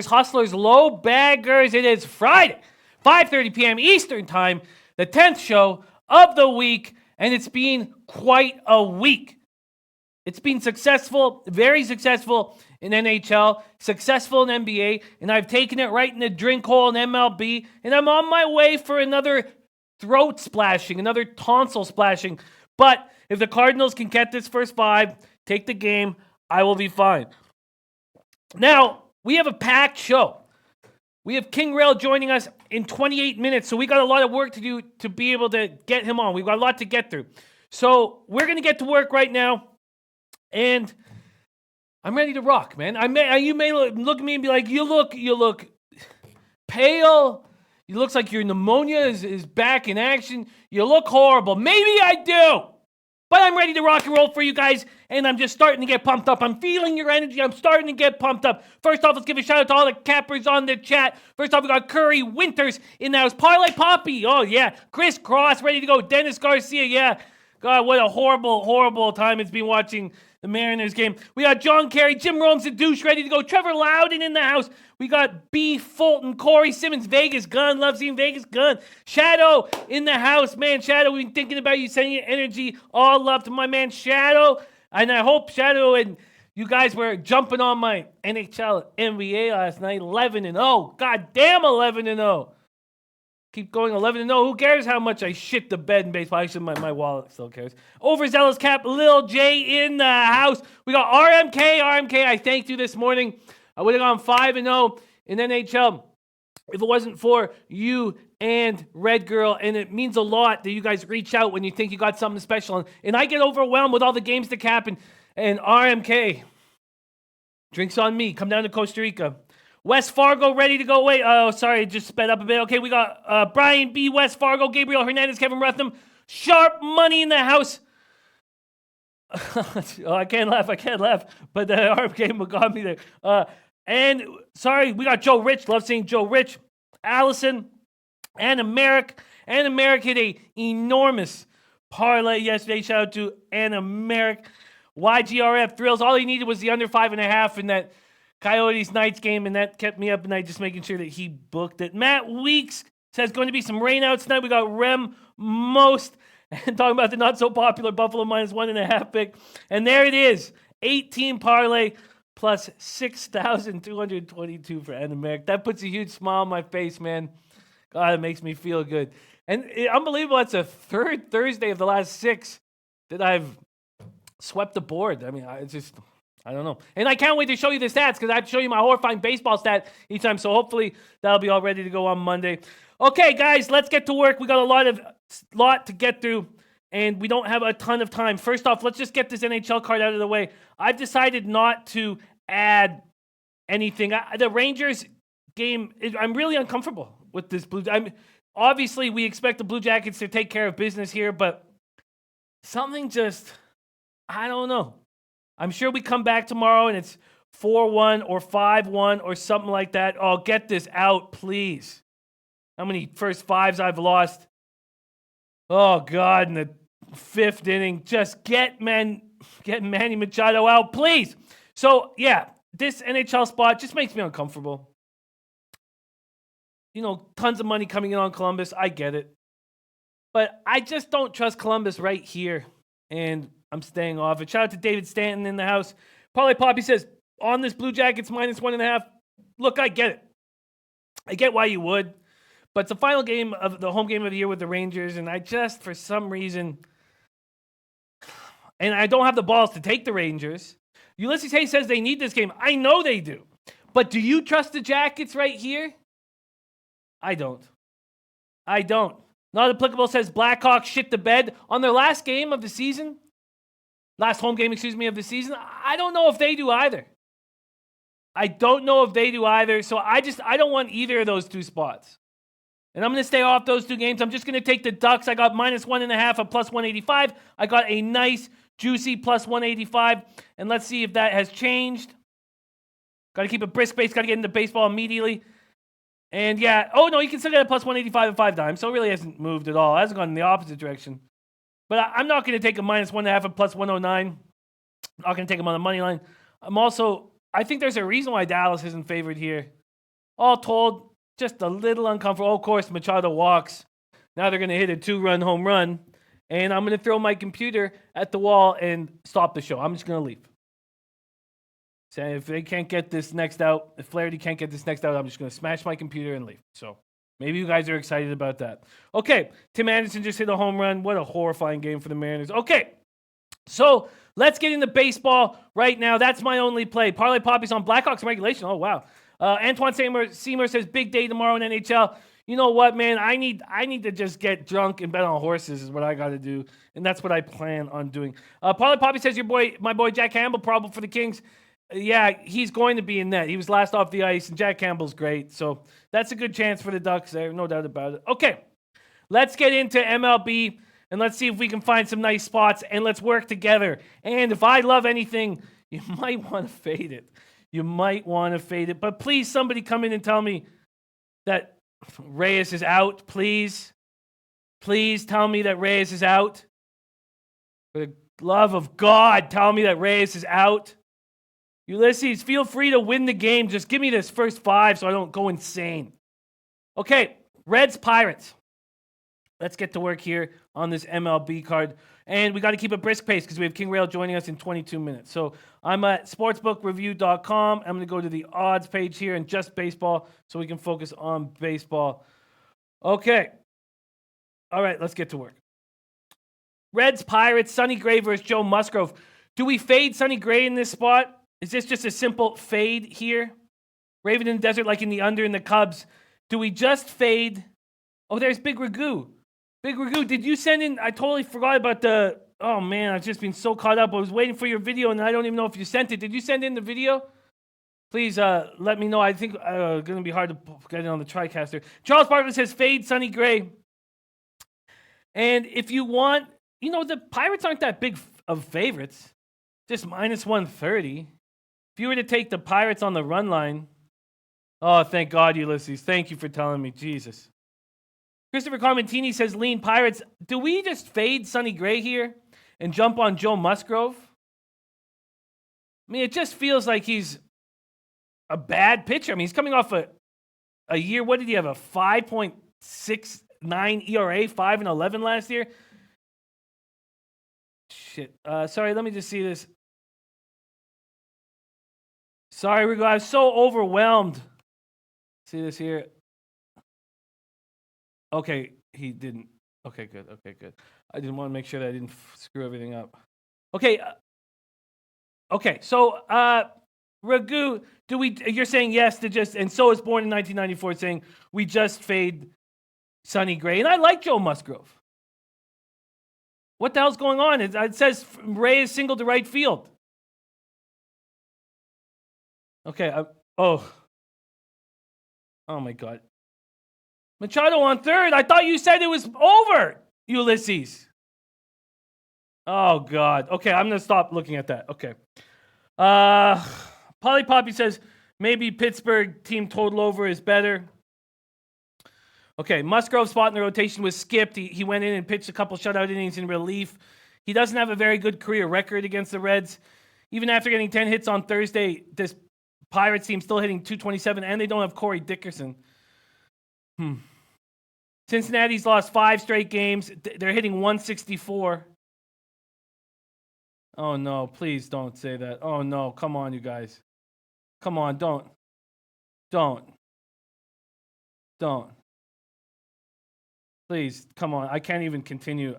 Hustlers, low baggers. It is Friday, 5:30 p.m. Eastern Time, the 10th show of the week, and it's been quite a week. It's been successful, very successful in NHL, successful in NBA, and I've taken it right in the drink hole in MLB, and I'm on my way for another throat splashing, another tonsil splashing. But if the Cardinals can get this first 5, take the game, I will be fine. Now, we have a packed show. We have King Rail joining us in 28 minutes, so we got a lot of work to do to be able to get him on. We've got a lot to get through. So we're going to get to work right now, and I'm ready to rock, man. You may look at me and be like, you look pale. It looks like your pneumonia is back in action. You look horrible. Maybe I do. But I'm ready to rock and roll for you guys, and I'm just starting to get pumped up. I'm feeling your energy. I'm starting to get pumped up. First off, let's give a shout out to all the cappers on the chat. First off, we got Curry Winters in the house. Parlay Poppy, oh yeah. Chris Cross, ready to go. Dennis Garcia, yeah. God, what a horrible, horrible time it's been watching the Mariners game. We got John Carey, Jim Rome's the douche, ready to go. Trevor Loudon in the house. We got B. Fulton, Corey Simmons, Vegas Gun. Love seeing Vegas Gun. Shadow in the house. Man, Shadow, we've been thinking about you, sending you energy. All love to my man Shadow. And I hope Shadow and you guys were jumping on my NHL NBA last night. 11-0. God damn, 11-0. Keep going 11-0. Who cares how much I shit the bed in baseball? Actually, my wallet still cares. Overzealous Cap, Lil J in the house. We got RMK. RMK, I thanked you this morning. I would have gone 5-0 in NHL if it wasn't for you and Red Girl. And it means a lot that you guys reach out when you think you got something special. And I get overwhelmed with all the games to cap. And RMK, drinks on me. Come down to Costa Rica. West Fargo ready to go. Wait, oh, sorry, just sped up a bit. Okay, we got Brian B. West Fargo, Gabriel Hernandez, Kevin Rutham. Sharp money in the house. Oh, I can't laugh. But the RMK got me there. And, sorry, we got Joe Rich. Love seeing Joe Rich. Allison. Anna Merrick. Anna Merrick hit a enormous parlay yesterday. Shout out to Anna Merrick. YGRF Thrills. All he needed was the under 5.5 in that Coyotes Knights game, and that kept me up at night just making sure that he booked it. Matt Weeks says going to be some rainouts tonight. We got Rem Most and talking about the not so popular Buffalo -1.5 pick. And there it is. 18 parlay plus 6,222 for Anna Merrick. That puts a huge smile on my face, man. God, it makes me feel good. And unbelievable, it's a third Thursday of the last 6 that I've swept the board. I mean, I don't know. And I can't wait to show you the stats because I have to show you my horrifying baseball stat each time. So hopefully that'll be all ready to go on Monday. Okay, guys, let's get to work. We got a lot to get through, and we don't have a ton of time. First off, let's just get this NHL card out of the way. I've decided not to add anything. The Rangers game, I'm really uncomfortable with this obviously, we expect the Blue Jackets to take care of business here, but something just, I don't know. I'm sure we come back tomorrow and it's 4-1 or 5-1 or something like that. Oh, get this out, please. How many first 5s I've lost? Oh, God, in the 5th inning. Just get Manny Machado out, please. So, yeah, this NHL spot just makes me uncomfortable. You know, tons of money coming in on Columbus. I get it. But I just don't trust Columbus right here. And I'm staying off it. Shout out to David Stanton in the house. Parlay Poppy says, on this Blue Jackets -1.5. Look, I get it. I get why you would. But it's the final game of the home game of the year with the Rangers. And I just, for some reason, and I don't have the balls to take the Rangers. Ulysses Hayes says they need this game. I know they do. But do you trust the Jackets right here? I don't. Not applicable says Blackhawks shit the bed on their last game of the season. Last home game, of the season. I don't know if they do either. So I don't want either of those 2 spots. And I'm going to stay off those 2 games. I'm just going to take the Ducks. I got -1.5 at +185. I got a nice, juicy +185. And let's see if that has changed. Got to keep a brisk pace. Got to get into baseball immediately. And yeah, oh no, you can still get a +185 at 5 times. So it really hasn't moved at all. It hasn't gone in the opposite direction. But I'm not going to take a -1.5 and plus 109. I'm not going to take them on the money line. I think there's a reason why Dallas isn't favored here. All told, just a little uncomfortable. Of course, Machado walks. Now they're going to hit a 2-run home run. And I'm going to throw my computer at the wall and stop the show. I'm just going to leave. So if they can't get this next out, if Flaherty can't get this next out, I'm just going to smash my computer and leave. So maybe you guys are excited about that. Okay, Tim Anderson just hit a home run. What a horrifying game for the Mariners. Okay, so let's get into baseball right now. That's my only play. Parlay Poppy's on Blackhawks in regulation. Oh, wow. Antoine Seymour says, big day tomorrow in NHL. You know what, man? I need to just get drunk and bet on horses is what I got to do, and that's what I plan on doing. Parlay Poppy says, my boy Jack Campbell, problem for the Kings. Yeah, he's going to be in net. He was last off the ice, and Jack Campbell's great. So that's a good chance for the Ducks there, no doubt about it. Okay, let's get into MLB, and let's see if we can find some nice spots, and let's work together. And if I love anything, you might want to fade it. But please, somebody come in and tell me that Reyes is out, please. Please tell me that Reyes is out. For the love of God, tell me that Reyes is out. Ulysses, feel free to win the game. Just give me this first 5 so I don't go insane. Okay, Reds, Pirates. Let's get to work here on this MLB card. And we got to keep a brisk pace because we have King Rail joining us in 22 minutes. So I'm at sportsbookreview.com. I'm going to go to the odds page here and just baseball so we can focus on baseball. Okay. All right, let's get to work. Reds, Pirates, Sonny Gray versus Joe Musgrove. Do we fade Sonny Gray in this spot? Is this just a simple fade here? Raven in the desert like in the under in the Cubs. Do we just fade? Oh, there's Big Ragu. Big Ragu, did you send in? I totally forgot about the... Oh, man, I've just been so caught up. I was waiting for your video, and I don't even know if you sent it. Did you send in the video? Please let me know. I think it's going to be hard to get it on the TriCaster. Charles Bartlett says, fade Sonny Gray. And if you want... the Pirates aren't that big of favorites. Just -130. If you were to take the Pirates on the run line... Oh, thank God, Ulysses. Thank you for telling me. Jesus. Christopher Comentini says, lean Pirates. Do we just fade Sonny Gray here and jump on Joe Musgrove? I mean, it just feels like he's a bad pitcher. I mean, he's coming off a year. What did he have? A 5.69 ERA, 5-11 last year? Shit. Sorry, let me just see this. Sorry, Rigo. I was so overwhelmed. See this here. Okay, he didn't. Okay, good. I didn't want to make sure that I didn't screw everything up. Okay. So, Ragu, you're saying yes to just, and so is Born in 1994 saying we just fade Sonny Gray. And I like Joe Musgrove. What the hell's going on? It says Ray is single to right field. Okay. Oh my God. Machado on third. I thought you said it was over, Ulysses. Oh, God. Okay, I'm going to stop looking at that. Okay. Polly Poppy says maybe Pittsburgh team total over is better. Okay, Musgrove's spot in the rotation was skipped. He went in and pitched a couple shutout innings in relief. He doesn't have a very good career record against the Reds. Even after getting 10 hits on Thursday, this Pirates team still hitting .227, and they don't have Corey Dickerson. Cincinnati's lost 5 straight games. They're hitting .164. Oh, no. Please don't say that. Oh, no. Come on, you guys. Come on. Don't. Please, come on. I can't even continue.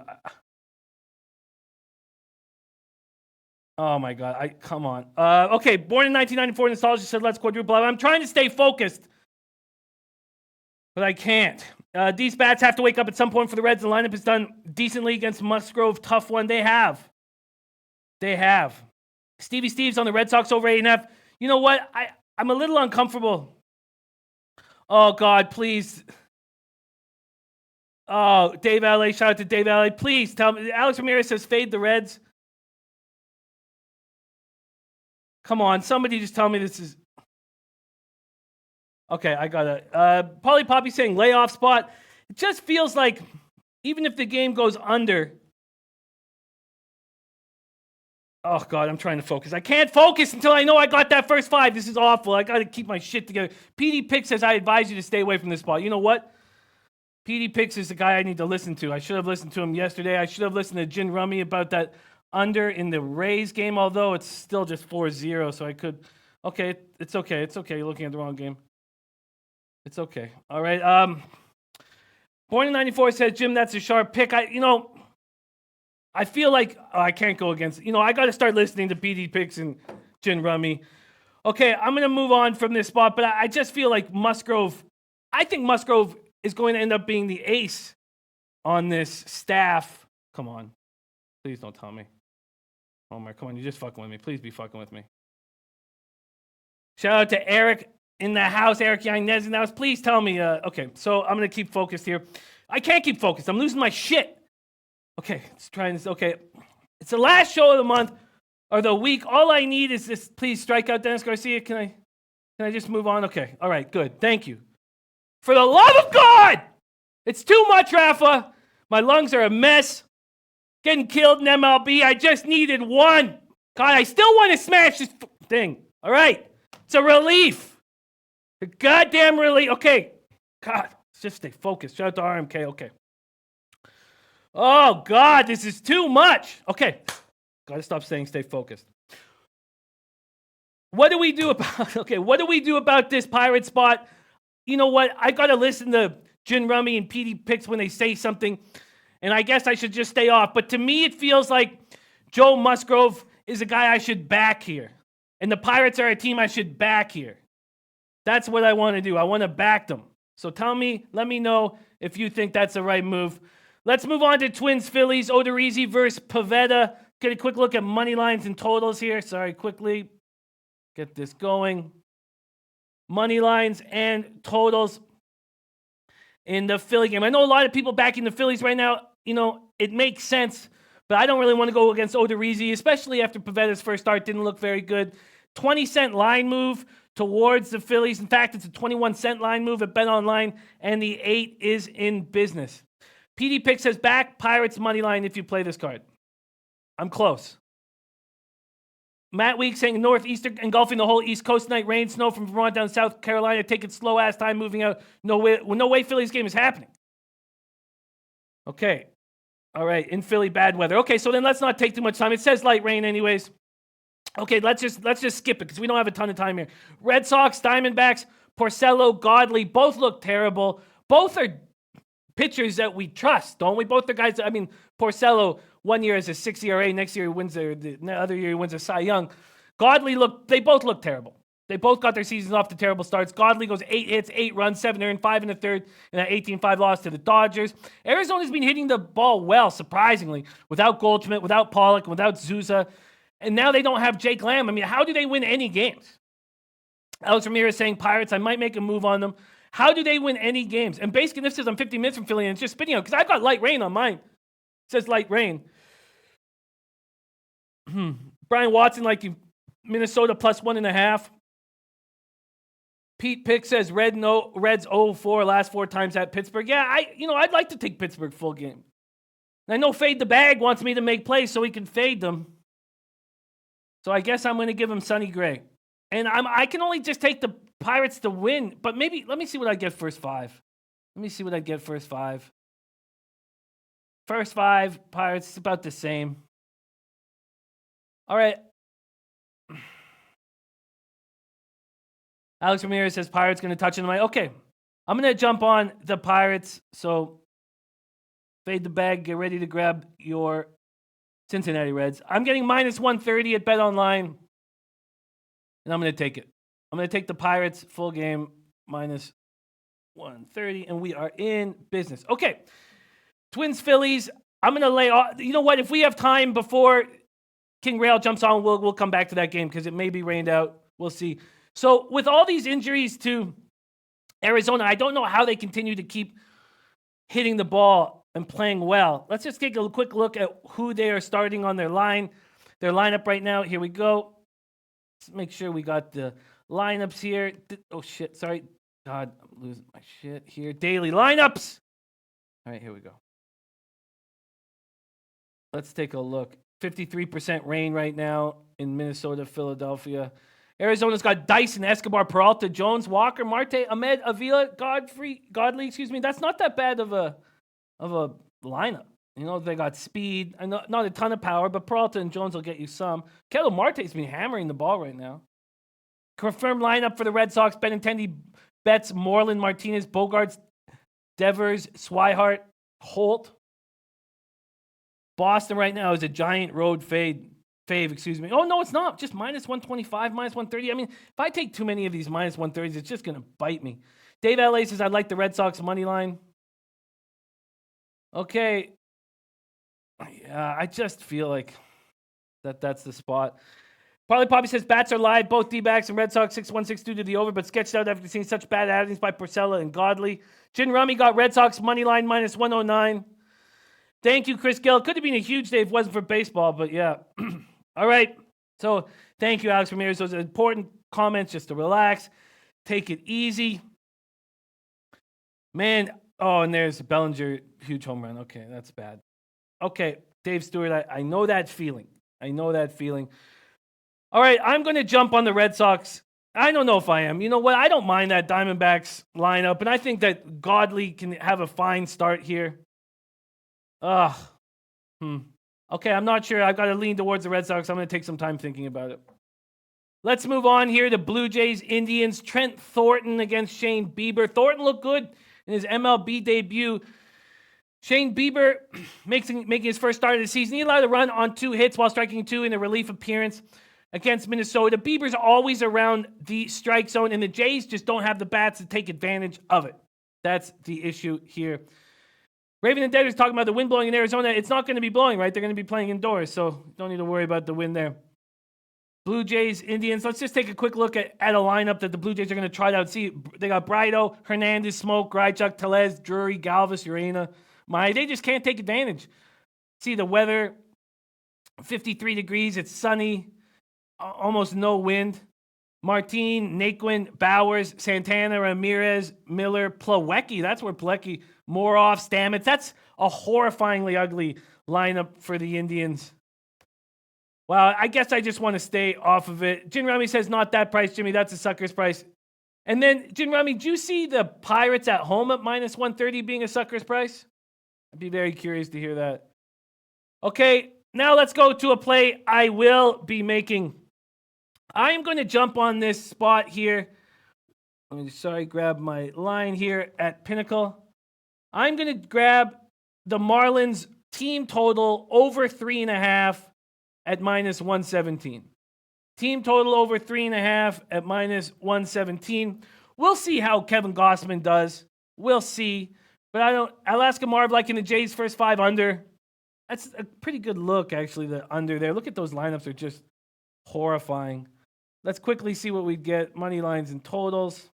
Oh, my God. Come on. Okay, born in 1994, nostalgia said, let's quadruple. I'm trying to stay focused, but I can't. These bats have to wake up at some point for the Reds. The lineup is done decently against Musgrove. Tough one. They have. Stevie Steve's on the Red Sox over 8.5. You know what? I'm a little uncomfortable. Oh, God, please. Oh, Dave Alley. Shout out to Dave Alley. Please tell me. Alex Ramirez says fade the Reds. Come on. Somebody just tell me this is... Okay, I got it. Polly Poppy saying layoff spot. It just feels like even if the game goes under, Oh, God, I'm trying to focus. I can't focus until I know I got that first 5. This is awful. I got to keep my shit together. PD Pick says, I advise you to stay away from this spot. You know what? PD Picks is the guy I need to listen to. I should have listened to him yesterday. I should have listened to Gin Rummy about that under in the Rays game, although it's still just 4-0, so I could... Okay, it's okay. It's okay. You're looking at the wrong game. It's okay. All right. Born in 94 says, Jim, that's a sharp pick. I feel like I can't go against... I got to start listening to PD Picks and Gin Rummy. Okay, I'm going to move on from this spot, but I just feel like Musgrove... I think Musgrove is going to end up being the ace on this staff. Come on. Please don't tell me. Omar, come on. You're just fucking with me. Please be fucking with me. Shout out to Eric in the house. Eric Yanez in the house. Please tell me. Okay, so I'm going to keep focused here. I can't keep focused. I'm losing my shit. Okay, let's try this. Okay, it's the last show of the month or the week. All I need is this. Please strike out Dennis Garcia. Can I just move on? Okay, all right, good. Thank you. For the love of God! It's too much, Rafa. My lungs are a mess. Getting killed in MLB. I just needed one. God, I still want to smash this thing. All right. It's a relief. A goddamn relief. Okay. God, let's just stay focused. Shout out to RMK. Okay. Oh, God, this is too much. Okay. Got to stop saying stay focused. What do we do about this Pirate spot? You know what? I got to listen to Gin Rummy and PD Picks when they say something, and I guess I should just stay off. But to me, it feels like Joe Musgrove is a guy I should back here, and the Pirates are a team I should back here. That's what I want to do. I want to back them. So let me know if you think that's the right move. Let's move on to Twins Phillies. Odorizzi versus Pivetta. Get a quick look at money lines and totals here. Sorry, quickly get this going. Money lines and totals in the Philly game. I know a lot of people backing the Phillies right now. It makes sense, but I don't really want to go against Odorizzi, especially after Pavetta's first start didn't look very good. 20-cent line move towards the Phillies. In fact, it's a 21-cent line move at BetOnline, and the 8 is in business. PD Pick says back Pirates money line if you play this card. I'm close. Matt Week saying northeastern engulfing the whole East Coast tonight. Rain, snow from Vermont down South Carolina. Take it slow ass time moving out. No way Phillies game is happening. Okay. All right. In Philly, bad weather. Okay, so then let's not take too much time. It says light rain anyways. Okay, let's just skip it because we don't have a ton of time here. Red Sox, Diamondbacks, Porcello, Godley, both look terrible. Both are pitchers that we trust, don't we? Both are guys. Porcello, 1 year as a 6 ERA, next year he wins the other year he wins a Cy Young. Godley they both look terrible. They both got their seasons off to terrible starts. Godley goes 8 hits, 8 runs, 7 earned, 5 in the third, and an 18-5 loss to the Dodgers. Arizona's been hitting the ball well, surprisingly, without Goldschmidt, without Pollock, without Souza, and now they don't have Jake Lamb. How do they win any games? Alex Ramirez saying Pirates, I might make a move on them. How do they win any games? And basically, this says I'm 50 minutes from Philly, and it's just spitting out because I've got light rain on mine. It says light rain. Brian Watson, Minnesota plus 1.5. Pete Pick says Reds 0-4 last 4 times at Pittsburgh. Yeah, I'd like to take Pittsburgh full game. And I know Fade the Bag wants me to make plays so he can fade them. So I guess I'm going to give him Sonny Gray. And I can only just take the Pirates to win, but maybe let me see what I get first 5. First 5 Pirates, it's about the same. All right. Alex Ramirez says Pirates going to touch in the mic. Okay. I'm going to jump on the Pirates. So fade the bag. Get ready to grab your Cincinnati Reds. I'm getting minus 130 at BetOnline. And I'm going to take it. I'm going to take the Pirates full game minus 130. And we are in business. Okay. Twins, Phillies. I'm going to lay off. You know what? If we have time before King Rail jumps on, we'll come back to that game because it may be rained out. We'll see. So with all these injuries to Arizona, I don't know how they continue to keep hitting the ball and playing well. Let's just take a quick look at who they are starting on their lineup right now. Here we go. Let's make sure we got the lineups here. Oh, shit. Sorry. God, I'm losing my shit here. Daily lineups. All right, here we go. Let's take a look 53% rain right now in Minnesota, Philadelphia. Arizona's got Dyson, Escobar, Peralta, Jones, Walker, Marte, Ahmed, Avila, Godley. Excuse me. That's not that bad of a lineup. You know, they got speed, and not a ton of power, but Peralta and Jones will get you some. Ketel Marte's been hammering the ball right now. Confirmed lineup for the Red Sox: Benintendi, Betts, Moreland, Martinez, Bogarts, Devers, Swihart, Holt. Boston right now is a giant road fave. Oh, no, it's not. Just minus 125, minus 130. I mean, if I take too many of these minus 130s, it's just going to bite me. Dave LA says, I'd like the Red Sox money line. Okay. Yeah, I just feel like that's the spot. Parley Poppy says, bats are live. Both D-backs and Red Sox 6-1, 6-2 to the over, but sketched out after seeing such bad outings by Porcella and Godley. Jin Rummy got Red Sox money line minus 109. Thank you, Chris Gill. Could have been a huge day if it wasn't for baseball, but yeah. All right. So thank you, Alex Ramirez. Those are important comments just to relax. Take it easy. Man. Oh, and there's Bellinger, huge home run. Okay, that's bad. Okay, Dave Stewart, I know that feeling. All right, I'm going to jump on the Red Sox. I don't know if I am. You know what? I don't mind that Diamondbacks lineup, and I think that Godley can have a fine start here. Okay, I'm not sure. I've got to lean towards the Red Sox. I'm going to take some time thinking about it. Let's move on here to Blue Jays, Indians. Trent Thornton against Shane Bieber. Thornton looked good in his MLB debut. Shane Bieber making his first start of the season. He allowed a run on 2 hits while striking 2 in a relief appearance against Minnesota. Bieber's always around the strike zone, and the Jays just don't have the bats to take advantage of it. That's the issue here. Raven and Dead is talking about the wind blowing in Arizona. It's not going to be blowing, right? They're going to be playing indoors, so don't need to worry about the wind there. Blue Jays, Indians. Let's just take a quick look at a lineup that the Blue Jays are going to try out. See, they got Brido, Hernandez, Smoke, Grichuk, Telez, Drury, Galvis, Urena. They just can't take advantage. See the weather, 53 degrees. It's sunny, almost no wind. Martin, Naquin, Bowers, Santana, Ramirez, Miller, Plawecki. That's where Plawecki, Moroff, Stamets. That's a horrifyingly ugly lineup for the Indians. Well, I guess I just want to stay off of it. Jin Rummy says, not that price, Jimmy. That's a sucker's price. And then, Jin Rummy, do you see the Pirates at home at minus 130 being a sucker's price? I'd be very curious to hear that. Okay, now let's go to a play I will be making. I am going to jump on this spot here. Grab my line here at Pinnacle. I'm going to grab the Marlins team total over 3.5 at minus 117. Team total over 3.5 at minus 117. We'll see how Kevin Gossman does. We'll see. But Alaska Marv liking the Jays first 5 under. That's a pretty good look, actually, the under there. Look at those lineups. They're just horrifying. Let's quickly see what we get. Money lines and totals.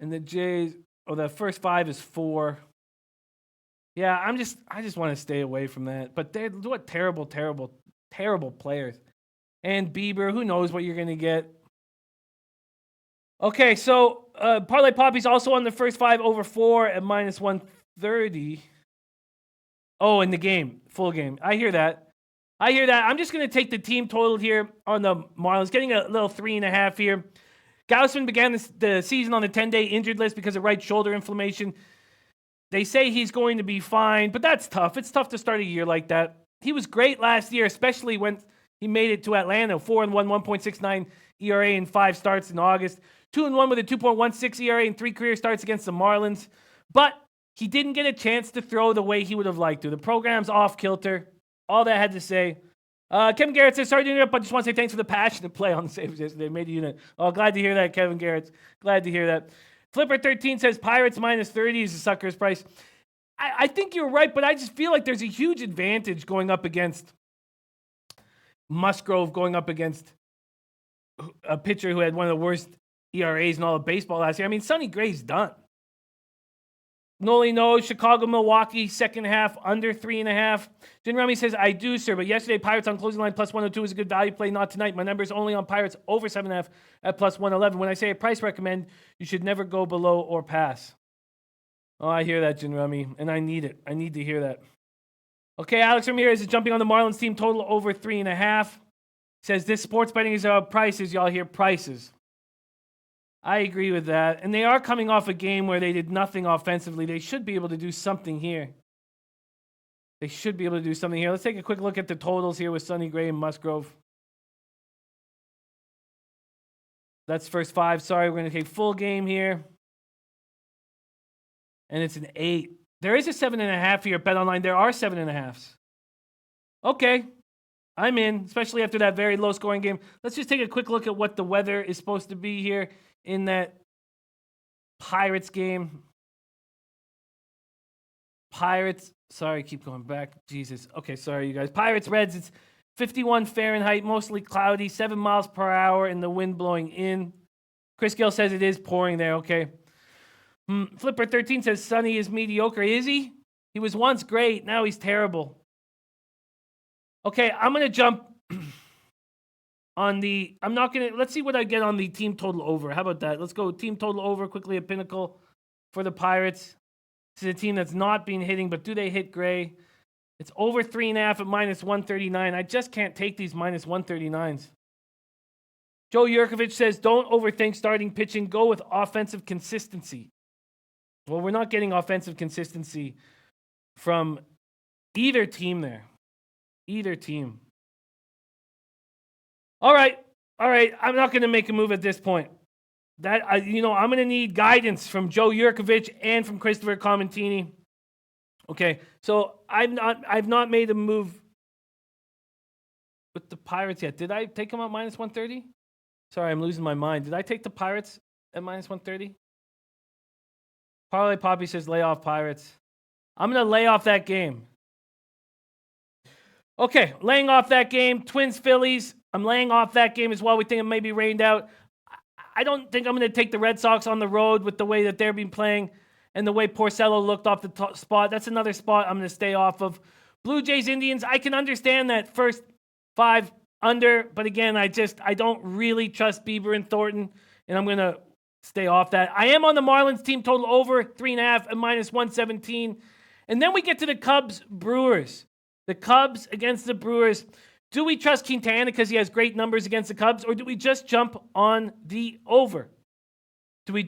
And the Jays, the first 5 is 4. Yeah, I just want to stay away from that. But they're what terrible players. And Bieber, who knows what you're going to get. Okay, so Parlay Poppy's also on the first 5 over 4 at minus 130. Oh, in the game, full game. I hear that. I'm just going to take the team total here on the Marlins, getting a little 3.5 here. Gausman began the season on the 10-day injured list because of right shoulder inflammation. They say he's going to be fine, but that's tough. It's tough to start a year like that. He was great last year, especially when he made it to Atlanta. 4-1, 1.69 ERA in 5 starts in August. 2-1 with a 2.16 ERA in 3 career starts against the Marlins. But he didn't get a chance to throw the way he would have liked to. The program's off kilter. All that I had to say. Kevin Garrett says, sorry to interrupt, but just want to say thanks for the passionate play on the Sabres yesterday. Made a unit. Oh, glad to hear that, Kevin Garrett. Glad to hear that. Flipper13 says, Pirates minus 30 is a sucker's price. I think you're right, but I just feel like there's a huge advantage going up against Musgrove, going up against a pitcher who had one of the worst ERAs in all of baseball last year. I mean, Sonny Gray's done. Noli knows Chicago, Milwaukee, second half, under 3.5. Jin Rummy says, I do, sir, but yesterday Pirates on closing line plus 102 is a good value play, not tonight. My number is only on Pirates over 7.5 at plus 111. When I say a price recommend, you should never go below or pass. Oh, I hear that, Jin Rummy, and I need it. I need to hear that. Okay, Alex Ramirez is jumping on the Marlins team total over 3.5. Says this sports betting is about prices. Y'all hear prices. I agree with that. And they are coming off a game where they did nothing offensively. They should be able to do something here. Let's take a quick look at the totals here with Sonny Gray and Musgrove. That's first 5. Sorry, we're going to take full game here. And it's an 8. There is a 7.5 here at BetOnline. There are 7.5s. Okay. I'm in, especially after that very low-scoring game. Let's just take a quick look at what the weather is supposed to be here in that Pirates game. Pirates. Sorry, keep going back. Jesus. Okay, sorry, you guys. Pirates, Reds, it's 51 Fahrenheit, mostly cloudy, 7 miles per hour, and the wind blowing in. Chris Gill says it is pouring there. Okay. Flipper13 says Sonny is mediocre. Is he? He was once great. Now he's terrible. Okay, I'm going to jump on the... Let's see what I get on the team total over. How about that? Let's go team total over quickly at Pinnacle for the Pirates. This is a team that's not been hitting, but do they hit Gray? It's over 3.5 at minus 139. I just can't take these minus 139s. Joe Yurkovich says, don't overthink starting pitching. Go with offensive consistency. Well, we're not getting offensive consistency from either team there. Either team. All right. I'm not going to make a move at this point. I'm going to need guidance from Joe Yurkovich and from Christopher Comentini. Okay, so I've not made a move with the Pirates yet. Did I take them at minus 130? Sorry, I'm losing my mind. Did I take the Pirates at minus 130? Parlay Poppy says lay off Pirates. I'm going to lay off that game. Okay, laying off that game. Twins, Phillies. I'm laying off that game as well. We think it may be rained out. I don't think I'm going to take the Red Sox on the road with the way that they've been playing and the way Porcello looked off the top spot. That's another spot I'm going to stay off of. Blue Jays, Indians. I can understand that first 5 under, but again, I don't really trust Bieber and Thornton, and I'm going to stay off that. I am on the Marlins team total over 3.5 at minus 117. And then we get to the Cubs, Brewers. The Cubs against the Brewers. Do we trust Quintana because he has great numbers against the Cubs, or do we just jump on the over? Born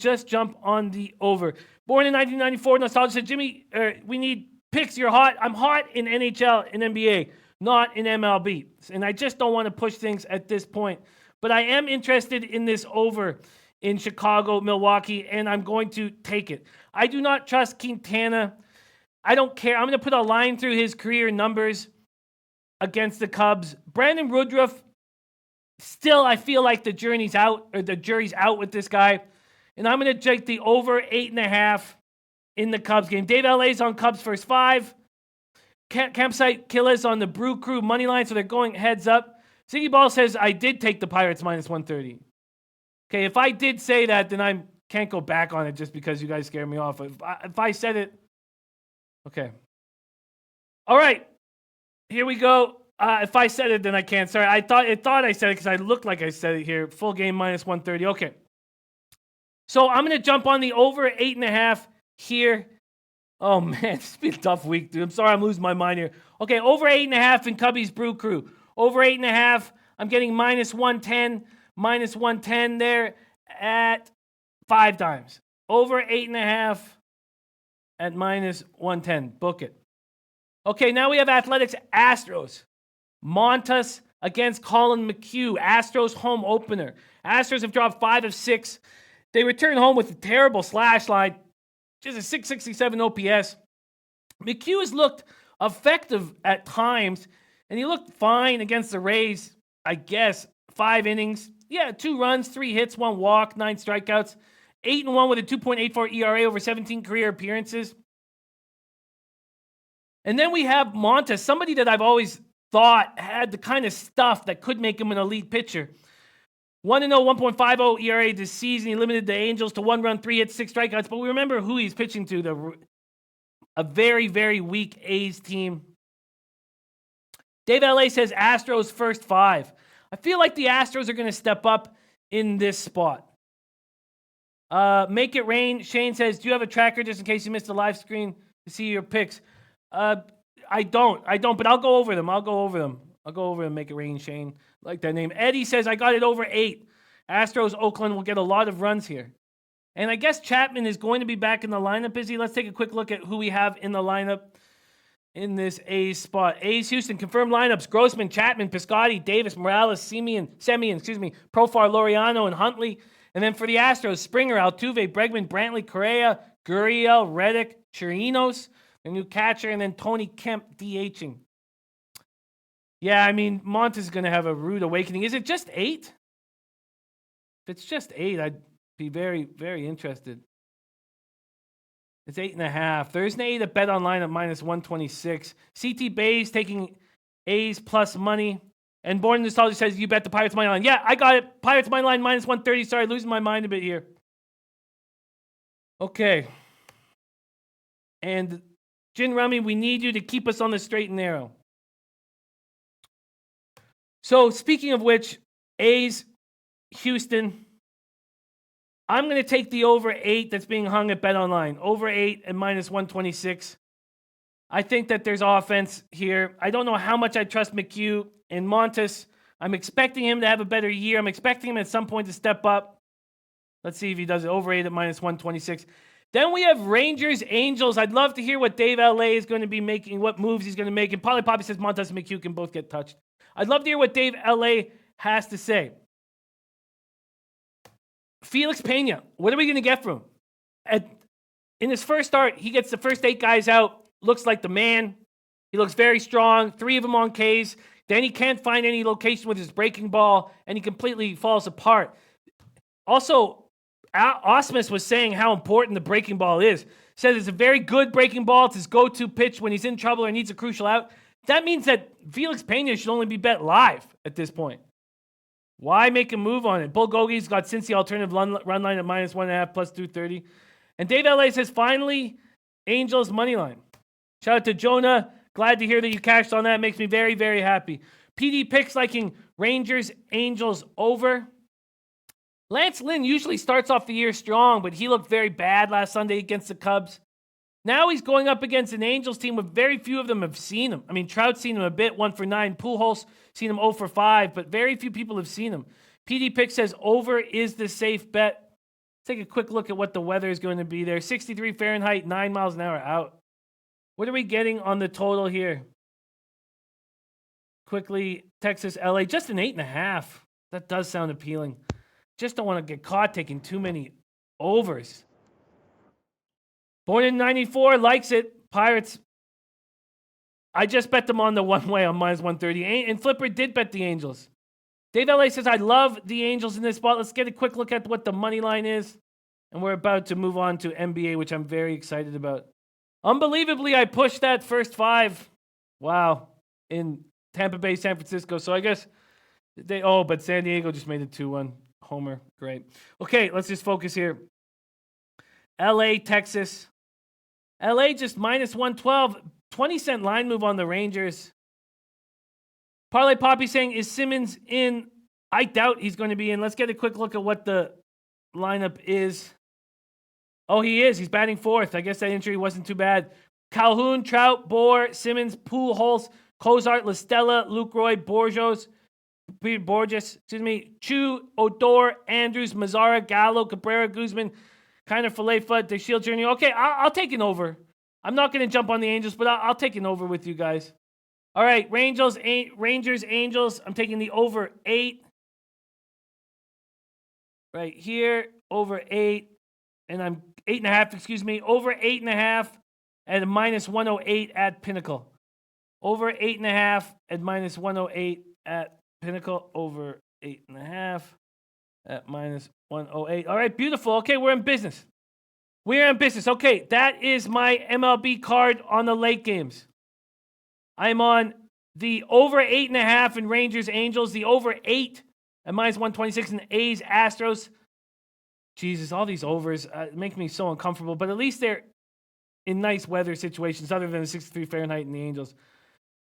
in 1994, Nostalgia said, Jimmy, we need picks. You're hot. I'm hot in NHL and NBA, not in MLB. And I just don't want to push things at this point. But I am interested in this over in Chicago, Milwaukee, and I'm going to take it. I do not trust Quintana. I don't care. I'm going to put a line through his career numbers against the Cubs. Brandon Woodruff, still I feel like the jury's out with this guy. And I'm going to take the over 8.5 in the Cubs game. Dave LA's on Cubs first 5. Campsite Killers on the Brew Crew money line, so they're going heads up. Ziggy Ball says, I did take the Pirates minus 130. Okay, if I did say that, then I can't go back on it just because you guys scared me off. If I said it, okay. All right. Here we go. If I said it, then I can't. Sorry, I thought I said it because I looked like I said it here. Full game minus 130. Okay. So I'm going to jump on the over 8.5 here. Oh, man, it's been a tough week, dude. I'm sorry I'm losing my mind here. Okay, over 8.5 in Cubbies Brew Crew. Over 8.5. I'm getting minus 110. Minus 110 there at 5 times. Over 8.5 at minus 110. Book it. Okay, now we have Athletics Astros. Montas against Colin McHugh. Astros home opener. Astros have dropped 5 of 6. They return home with a terrible slash line. Just a 667 OPS. McHugh has looked effective at times, and he looked fine against the Rays, I guess. 5 innings. Yeah, 2 runs, 3 hits, 1 walk, 9 strikeouts. 8-1 with a 2.84 ERA over 17 career appearances. And then we have Montas, somebody that I've always thought had the kind of stuff that could make him an elite pitcher. 1-0, 1.50 ERA this season. He limited the Angels to 1 run, 3 hits, 6 strikeouts. But we remember who he's pitching to, a very, very weak A's team. Dave LA says Astros first 5. I feel like the Astros are going to step up in this spot. Make it rain. Shane says, do you have a tracker just in case you missed the live screen to see your picks? I I don't, but I'll go over them. I'll go over them, make it rain, Shane. Like that name. Eddie says, I got it over 8. Astros, Oakland will get a lot of runs here. And I guess Chapman is going to be back in the lineup, is he? Let's take a quick look at who we have in the lineup in this A's spot. A's Houston, confirmed lineups. Grossman, Chapman, Piscotty, Davis, Morales, Semien, Profar, Laureano, and Huntley. And then for the Astros, Springer, Altuve, Bregman, Brantley, Correa, Gurriel, Reddick, Chirinos, their new catcher, and then Tony Kemp DHing. Yeah, I mean, Montes is going to have a rude awakening. Is it just 8? If it's just 8, I'd be very, very interested. It's 8.5. There's an 8 at Bet Online at -126. CT Bays taking A's plus money. And Born Nostalgia says, you bet the Pirates money line. Yeah, I got it. Pirates money line -130. Sorry, losing my mind a bit here. Okay. And Gin Rummy, we need you to keep us on the straight and narrow. So, speaking of which, A's, Houston, I'm going to take the over 8 that's being hung at Bet Online. Over 8 at -126. I think that there's offense here. I don't know how much I trust McHugh and Montes. I'm expecting him to have a better year. I'm expecting him at some point to step up. Let's see if he does it. Over 8 at -126. Then we have Rangers, Angels. I'd love to hear what Dave L.A. is going to be making, what moves he's going to make. And Polly Poppy says Montes and McHugh can both get touched. I'd love to hear what Dave L.A. has to say. Felix Pena, what are we going to get from him? In his first start, he gets the first 8 guys out. Looks like the man. He looks very strong. 3 of them on Ks. Then he can't find any location with his breaking ball, and he completely falls apart. Also, Osmus was saying how important the breaking ball is. Says it's a very good breaking ball. It's his go-to pitch when he's in trouble or needs a crucial out. That means that Felix Pena should only be bet live at this point. Why make a move on it? Bulgogi's got Cincy alternative run line at -1.5 plus 230. And Dave L.A. says, finally, Angels money line. Shout out to Jonah. Glad to hear that you cashed on that. Makes me very, very happy. PD picks liking Rangers, Angels over. Lance Lynn usually starts off the year strong, but he looked very bad last Sunday against the Cubs. Now he's going up against an Angels team where very few of them have seen him. I mean, Trout's seen him a bit, 1 for 9. Pujols seen him 0 for 5, but very few people have seen him. PD Pick says over is the safe bet. Take a quick look at what the weather is going to be there. 63 Fahrenheit, 9 miles an hour out. What are we getting on the total here? Quickly, Texas, LA, just an 8.5. That does sound appealing. Just don't want to get caught taking too many overs. Born in 94, likes it. Pirates. I just bet them on the one way on -130. And Flipper did bet the Angels. Dave LA says, I love the Angels in this spot. Let's get a quick look at what the money line is. And we're about to move on to NBA, which I'm very excited about. Unbelievably, I pushed that first 5. Wow. In Tampa Bay, San Francisco. So I guess but San Diego just made it 2-1. Homer. Great. Okay, let's just focus here. LA, Texas. LA just -112. 20-cent line move on the Rangers. Parlay Poppy saying, is Simmons in? I doubt he's going to be in. Let's get a quick look at what the lineup is. Oh, he is. He's batting 4th. I guess that injury wasn't too bad. Calhoun, Trout, Bohr, Simmons, Pujols, Cozart, LaStella, Lucroy, Borges, Chu, Odor, Andrews, Mazzara, Gallo, Cabrera, Guzman, kind of Falefa, DeShield Jr. Okay, I'll take an over. I'm not going to jump on the Angels, but I'll take an over with you guys. All right, Rangers, Angels. I'm taking the over 8. Right here, over 8. And I'm 8.5, over 8.5 at a -108 at Pinnacle. Over 8.5 at -108 at Pinnacle. Over 8.5 at -108. All right, beautiful. Okay, we're in business. We're in business. Okay, that is my MLB card on the late games. I'm on the over 8.5 in Rangers, Angels, the over 8 at -126 in A's, Astros. Jesus, all these overs make me so uncomfortable, but at least they're in nice weather situations other than the 63 Fahrenheit and the Angels.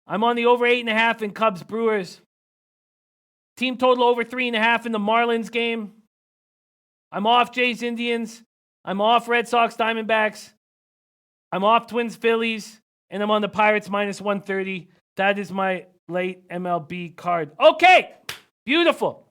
I'm on the over 8.5 in Cubs, Brewers. Team total over 3.5 in the Marlins game. I'm off Jays, Indians. I'm off Red Sox, Diamondbacks. I'm off Twins, Phillies. and I'm on the Pirates minus 130. That is my late MLB card. Okay, beautiful.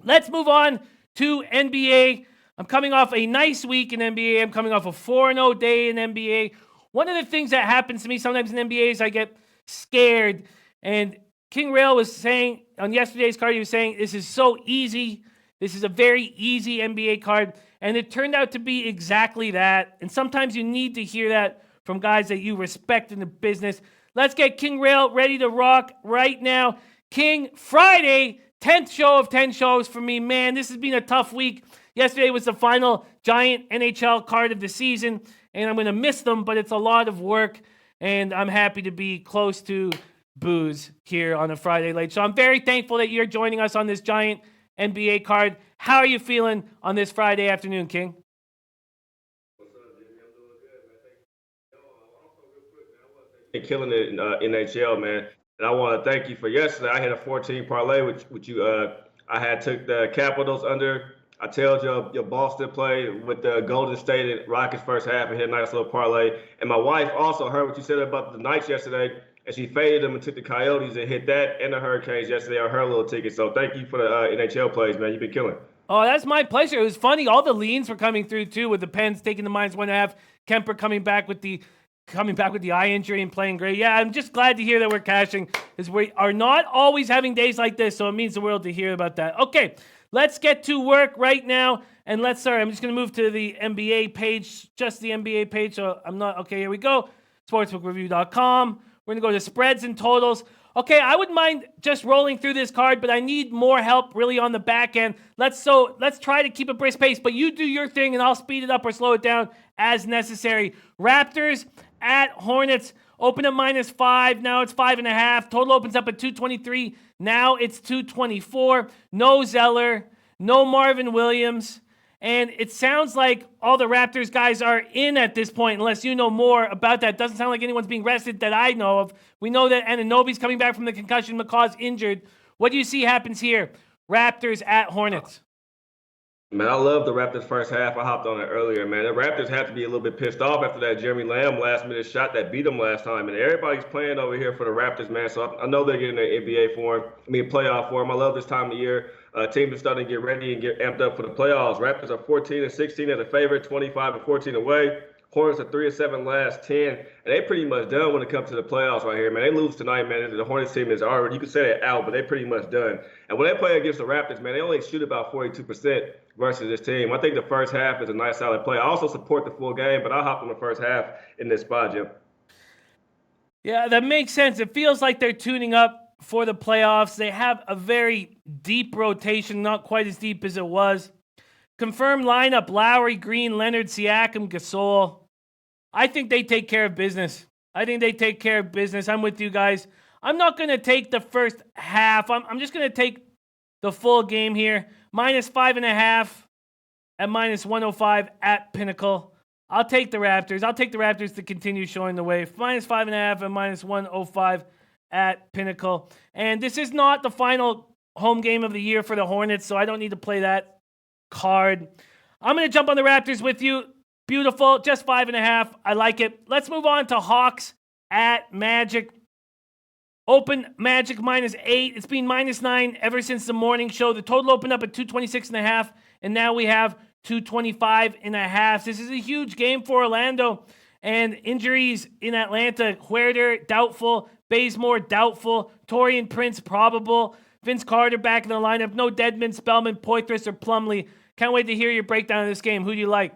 Let's move on to NBA. I'm coming off a nice week in NBA. I'm coming off a 4-0 day in NBA. One of the things that happens to me sometimes in NBA is I get scared. And King Rail was saying on yesterday's card, he was saying, this is so easy. This is a very easy NBA card. And it turned out to be exactly that. And sometimes you need to hear that from guys that you respect in the business. Let's get King Rail ready to rock right now. King, Friday, 10th show of 10 shows for me. Man, this has been a tough week. Yesterday was the final giant NHL card of the season, and I'm going to miss them, but it's a lot of work, and I'm happy to be close to booze here on a Friday late show. I'm very thankful that you're joining us on this giant NBA card. How are you feeling on this Friday afternoon, King? What's up, Jimmy? I'm doing good, man. Thank you. Also real quick, man, I want to thank you for killing it in NHL, man. And I want to thank you for yesterday. I had a 14 parlay, which you I had took the Capitals under. I told your Boston play with the Golden State and Rockets first half and hit a nice little parlay. And my wife also heard what you said about the Knights yesterday, and she faded them and took the Coyotes and hit that and the Hurricanes yesterday on her little ticket. So thank you for the NHL plays, man. You've been killing. Oh, that's my pleasure. It was funny. All the leans were coming through too, with the Pens taking the -1.5. Kemper coming back with the eye injury and playing great. Yeah, I'm just glad to hear that we're cashing, because we are not always having days like this, so it means the world to hear about that. Okay, let's get to work right now, and I'm just going to move to the NBA page, just the NBA page, okay, here we go, sportsbookreview.com. We're going to go to spreads and totals. Okay, I wouldn't mind just rolling through this card, but I need more help really on the back end. Let's try to keep a brisk pace, but you do your thing, and I'll speed it up or slow it down as necessary. Raptors at Hornets, open at -5. Now it's 5.5. Total opens up at 223. Now it's 224. No Zeller, no Marvin Williams. And it sounds like all the Raptors guys are in at this point, unless you know more about that. Doesn't sound like anyone's being rested that I know of. We know that Anunoby's coming back from the concussion. McCaw's injured. What do you see happens here? Raptors at Hornets. Man, I love the Raptors first half. I hopped on it earlier, man. The Raptors have to be a little bit pissed off after that Jeremy Lamb last-minute shot that beat them last time. And everybody's playing over here for the Raptors, man. So I know they're getting their NBA form. Playoff form. I love this time of year. Teams are starting to get ready and get amped up for the playoffs. Raptors are 14-16 as a favorite, 25-14 away. Hornets are 3-7 last 10, and they pretty much done when it comes to the playoffs right here, man. They lose tonight, man. The Hornets team is already, you could say they're out, but they're pretty much done. And when they play against the Raptors, man, they only shoot about 42% versus this team. I think the first half is a nice, solid play. I also support the full game, but I'll hop on the first half in this spot, Jim. Yeah, that makes sense. It feels like they're tuning up for the playoffs. They have a very deep rotation, not quite as deep as it was. Confirmed lineup: Lowry, Green, Leonard, Siakam, Gasol. I think they take care of business. I'm with you guys. I'm not going to take the first half. I'm just going to take the full game here. -5.5 at -105 at Pinnacle. I'll take the Raptors. I'll take the Raptors to continue showing the way. -5.5 at -105 at Pinnacle. And this is not the final home game of the year for the Hornets, so I don't need to play that card. I'm going to jump on the Raptors with you. Beautiful. Just 5.5. I like it. Let's move on to Hawks at Magic. Open Magic -8. It's been -9 ever since the morning show. The total opened up at 226.5, and now we have 225.5. This is a huge game for Orlando. And injuries in Atlanta: Huerter, doubtful. Bazemore, doubtful. Taurean Prince, probable. Vince Carter back in the lineup. No Dedmon, Spellman, Poitras, or Plumlee. Can't wait to hear your breakdown of this game. Who do you like?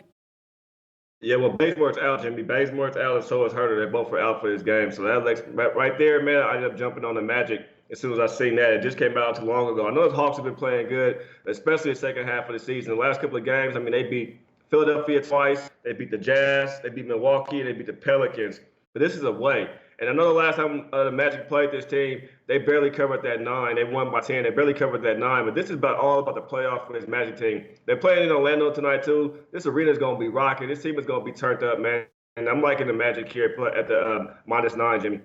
Yeah, well, Bazemore's out, Jimmy. Bazemore's out, and so is Herter. They both are out for this game. So that right there, man, I ended up jumping on the Magic as soon as I seen that. It just came out too long ago. I know the Hawks have been playing good, especially the second half of the season. The last couple of games, they beat Philadelphia twice. They beat the Jazz. They beat Milwaukee. They beat the Pelicans. But this is away. And I know the last time the Magic played this team, they barely covered that 9. They won by 10. They barely covered that 9. But this is all about the playoff for this Magic team. They're playing in Orlando tonight, too. This arena is going to be rocking. This team is going to be turned up, man. And I'm liking the Magic here at the -9, Jimmy.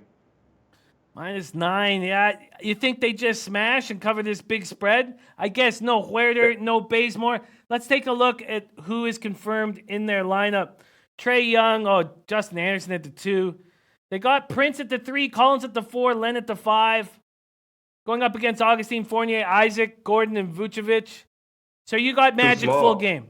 -9, yeah. You think they just smash and cover this big spread? I guess no Huerter, no Bazemore. Let's take a look at who is confirmed in their lineup. Trae Young, Justin Anderson at the 2. They got Prince at the 3, Collins at the 4, Len at the 5. Going up against Augustine, Fournier, Isaac, Gordon, and Vucevic. So you got Magic full game.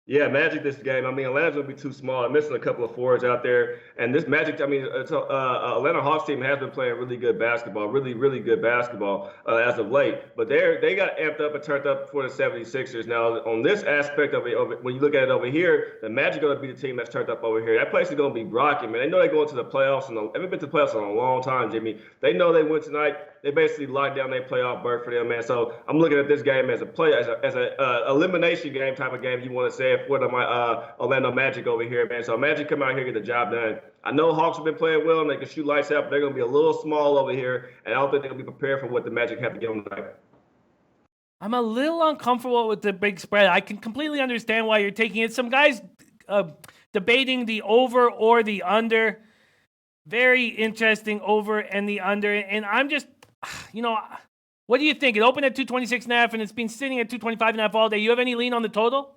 Yeah, Magic this game. I mean, Atlanta's going to be too small. They're missing a couple of forwards out there. And this Magic, I mean, Atlanta Hawks team has been playing really good basketball, really good basketball as of late. But they got amped up and turned up for the 76ers. Now, on this aspect of it, when you look at it over here, the Magic are going to be the team that's turned up over here. That place is going to be rocking, man. They know they're going to the playoffs. And haven't been to the playoffs in a long time, Jimmy. They know they win tonight. They basically locked down their playoff berth for them, man. So I'm looking at this game as a elimination game type of game, you want to say, for my Orlando Magic over here, man. So Magic come out here and get the job done. I know Hawks have been playing well and they can shoot lights out, but they're going to be a little small over here, and I don't think they're going to be prepared for what the Magic have to give them tonight. I'm a little uncomfortable with the big spread. I can completely understand why you're taking it. Some guys debating the over or the under. Very interesting, over and the under. And I'm just, what do you think? It opened at 226.5 and it's been sitting at 225.5 all day. You have any lean on the total?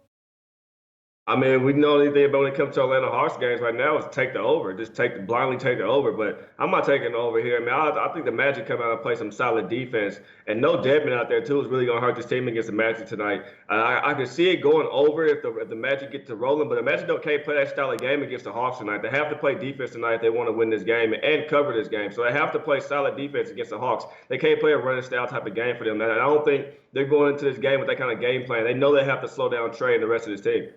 I mean, we know anything about when it comes to Atlanta Hawks games right now is take the over. Just blindly take the over. But I'm not taking the over here, man. I think the Magic come out and play some solid defense. And no Dedmon out there, too, is really going to hurt this team against the Magic tonight. I can see it going over if the Magic get to rolling. But the Magic can't play that style of game against the Hawks tonight. They have to play defense tonight if they want to win this game and cover this game. So they have to play solid defense against the Hawks. They can't play a running style type of game for them. And I don't think they're going into this game with that kind of game plan. They know they have to slow down Trey and the rest of this team.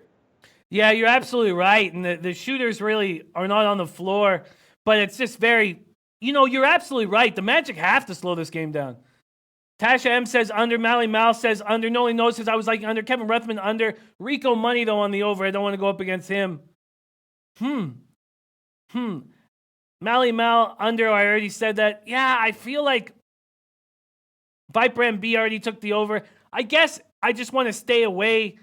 Yeah, you're absolutely right. And the shooters really are not on the floor. But it's just very, you're absolutely right. The Magic have to slow this game down. Tasha M says under. Mally Mal says under. Noli Knows says I was like under. Kevin Ruthman under. Rico Money, though, on the over. I don't want to go up against him. Mally Mal under. I already said that. Yeah, I feel like Viper MB already took the over. I guess I just want to stay away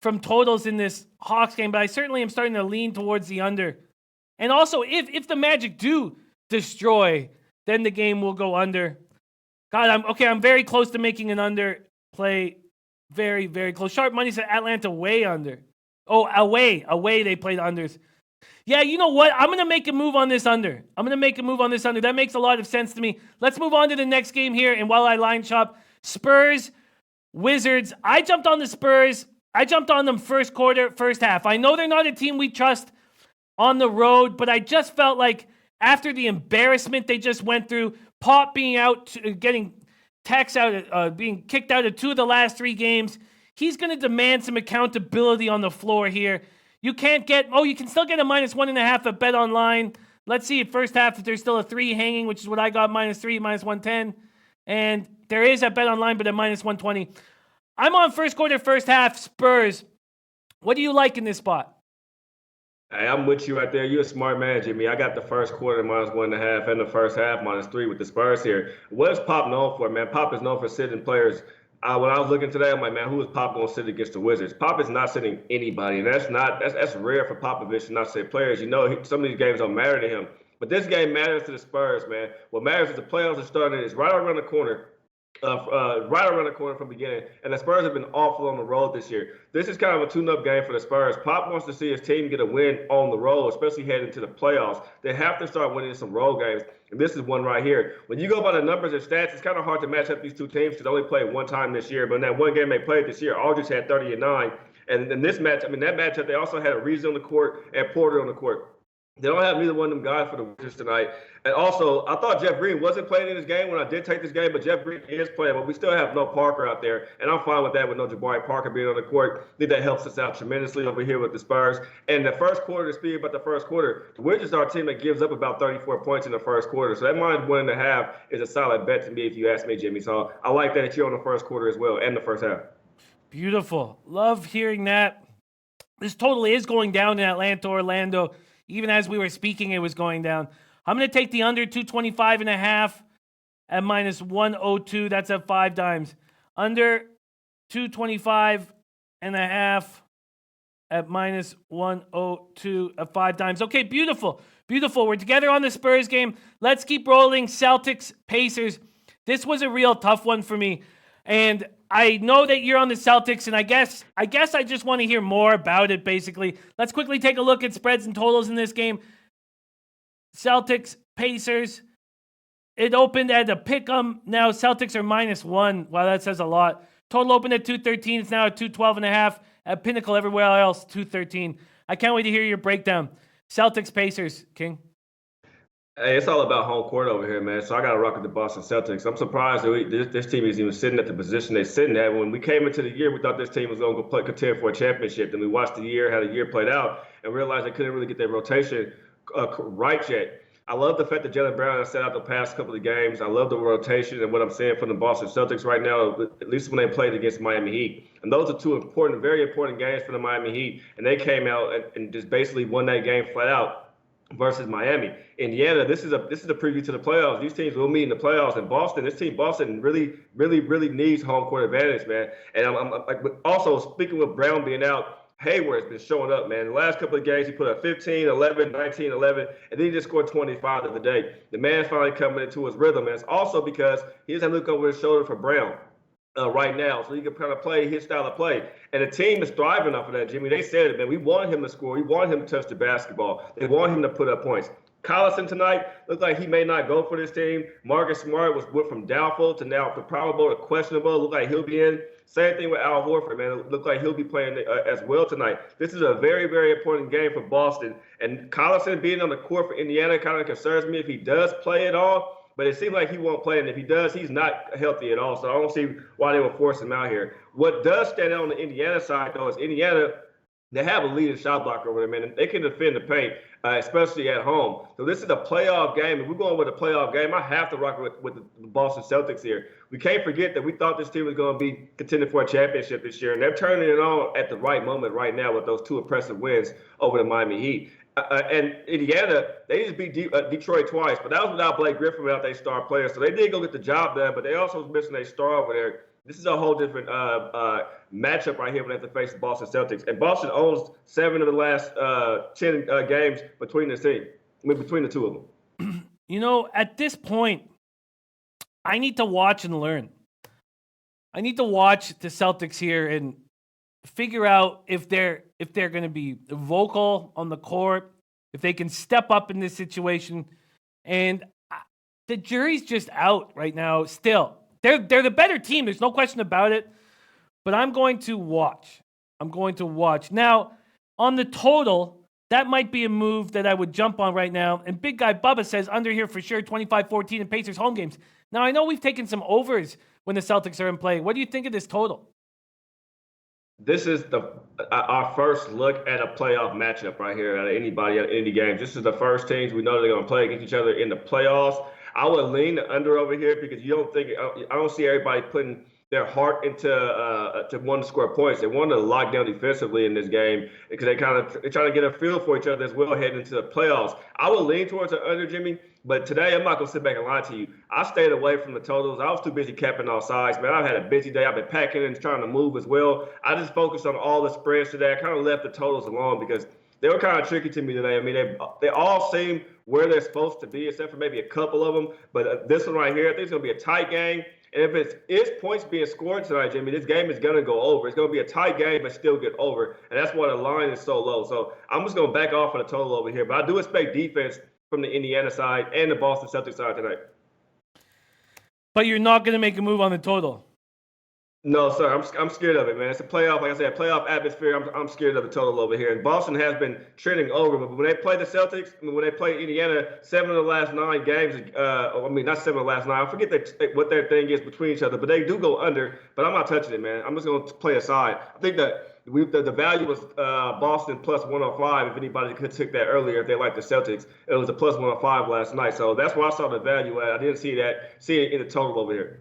from totals in this Hawks game, but I certainly am starting to lean towards the under. And also, if the Magic do destroy, then the game will go under. God, I'm very close to making an under play. Very, very close. Sharp Money said Atlanta way under. Oh, away they played unders. Yeah, you know what? I'm going to make a move on this under. That makes a lot of sense to me. Let's move on to the next game here. And while I line shop, Spurs, Wizards. I jumped on the Spurs. I jumped on them first quarter, first half. I know they're not a team we trust on the road, but I just felt like after the embarrassment they just went through, Pop being out, getting tax out, being kicked out of 2 of the last 3 games, he's going to demand some accountability on the floor here. You can still get a -1.5 at Bet Online. Let's see at first half if there's still a 3 hanging, which is what I got, -3, -110. And there is at Bet Online, but at -120. I'm on first quarter, first half, Spurs. What do you like in this spot? Hey, I'm with you right there. You're a smart man, Jimmy. I got the first quarter -1.5 and the first half -3 with the Spurs here. What is Pop known for, man? Pop is known for sitting players. When I was looking today, I'm like, man, who is Pop going to sit against the Wizards? Pop is not sitting anybody, and that's rare for Popovich to not sit players. Some of these games don't matter to him, but this game matters to the Spurs, man. What matters is the playoffs are starting. It's right around the corner. Right around the corner from the beginning, and the Spurs have been awful on the road this year. This is kind of a tune-up game for the Spurs. Pop wants to see his team get a win on the road, especially heading into the playoffs. They have to start winning some road games, and this is one right here. When you go by the numbers and stats, it's kind of hard to match up these two teams because they only played one time this year, but in that one game they played this year, Aldridge had 30-9, and in this match, that matchup, they also had a Reeves on the court and Porter on the court. They don't have neither one of them guys for the Wizards tonight. And also, I thought Jeff Green wasn't playing in this game when I did take this game, but Jeff Green is playing. But we still have no Parker out there, and I'm fine with that with no Jabari Parker being on the court. I think that helps us out tremendously over here with the Spurs. And the first quarter, to speak about the first quarter, the Wizards are a team that gives up about 34 points in the first quarter. So that -1.5 is a solid bet to me if you ask me, Jimmy. So I like that you're on the first quarter as well and the first half. Beautiful. Love hearing that. This totally is going down in Atlanta, Orlando. Even as we were speaking, it was going down. I'm going to take the under 225.5 at -102. That's at 5 dimes. Under 225.5 at -102 at 5 dimes. Okay, beautiful. Beautiful. We're together on the Spurs game. Let's keep rolling. Celtics, Pacers. This was a real tough one for me. And I know that you're on the Celtics, and I guess I just want to hear more about it, basically. Let's quickly take a look at spreads and totals in this game. Celtics, Pacers. It opened at a pick'em. Now Celtics are -1. Wow, that says a lot. Total opened at 213. It's now at 212.5. At Pinnacle, everywhere else, 213. I can't wait to hear your breakdown. Celtics, Pacers, King. Hey, it's all about home court over here, man. So I got to rock with the Boston Celtics. I'm surprised that this team is even sitting at the position they're sitting at. When we came into the year, we thought this team was going to go contend for a championship. Then we watched the year, how the year played out, and realized they couldn't really get their rotation right yet. I love the fact that Jaylen Brown has set out the past couple of games. I love the rotation and what I'm seeing from the Boston Celtics right now, at least when they played against Miami Heat. And those are two important, very important games for the Miami Heat. And they came out and just basically won that game flat out versus Miami. Indiana, this is a preview to the playoffs. These teams will meet in the playoffs. And Boston really needs home court advantage, man. And I'm also speaking with Brown being out, Hayward's been showing up, man. The last couple of games, he put up 15, 11, 19, 11, and then he just scored 25 the other day. The man's finally coming into his rhythm, and it's also because he doesn't look over his shoulder for Brown right now, so he can kind of play his style of play. And the team is thriving off of that, Jimmy. They said it, man. We want him to score. We want him to touch the basketball. They want him to put up points. Collison tonight looked like he may not go for this team. Marcus Smart went from doubtful to now probable to questionable. Looked like he'll be in. Same thing with Al Horford, man. It looked like he'll be playing as well tonight. This is a very, very important game for Boston. And Collison being on the court for Indiana kind of concerns me if he does play at all. But it seems like he won't play, and if he does, he's not healthy at all. So I don't see why they would force him out here. What does stand out on the Indiana side, though, is Indiana, they have a leading shot blocker over there, man. And they can defend the paint, especially at home. So this is a playoff game. If we're going with a playoff game, I have to rock with the Boston Celtics here. We can't forget that we thought this team was going to be contending for a championship this year, and they're turning it on at the right moment right now with those two impressive wins over the Miami Heat. And Indiana, they just beat Detroit twice, but that was without Blake Griffin, without their star player. So they did go get the job done, but they also was missing their star over there. This is a whole different matchup right here when they have to face the Boston Celtics. And Boston owns 7 of the last 10 games between the two of them. You know, at this point, I need to watch and learn. I need to watch the Celtics here and figure out if they're going to be vocal on the court, if they can step up in this situation. And the jury's just out right now still. They're the better team. There's no question about it. But I'm going to watch. Now, on the total, that might be a move that I would jump on right now. And Big Guy Bubba says under here for sure, 25-14 in Pacers home games. Now, I know we've taken some overs when the Celtics are in play. What do you think of this total? This is our first look at a playoff matchup right here at anybody at any game. This is the first teams we know they're going to play against each other in the playoffs. I would lean the under over here because I don't see everybody putting their heart into to want to score points. They want to lock down defensively in this game because they're trying to get a feel for each other as well heading into the playoffs. I would lean towards the under, Jimmy. But today, I'm not going to sit back and lie to you. I stayed away from the totals. I was too busy capping all sides, man. I've had a busy day. I've been packing and trying to move as well. I just focused on all the spreads today. I kind of left the totals alone because they were kind of tricky to me today. I mean, they all seem where they're supposed to be, except for maybe a couple of them. But this one right here, I think it's going to be a tight game. And if it's points being scored tonight, Jimmy, this game is going to go over. It's going to be a tight game but still get over. And that's why the line is so low. So I'm just going to back off on the total over here. But I do expect defense from the Indiana side and the Boston Celtics side tonight. But you're not going to make a move on the total? No, sir. I'm scared of it, man. It's a playoff, like I said, playoff atmosphere. I'm scared of the total over here. And Boston has been trending over, but when they play the Celtics, when they play Indiana, 7 of the last 9 games, not 7 of the last 9. I forget what their thing is between each other, but they do go under. But I'm not touching it, man. I'm just going to play aside. I think that the value was Boston plus 105. If anybody could took that earlier, if they like the Celtics, it was a plus 105 last night. So that's where I saw the value at. I didn't see it in the total over here.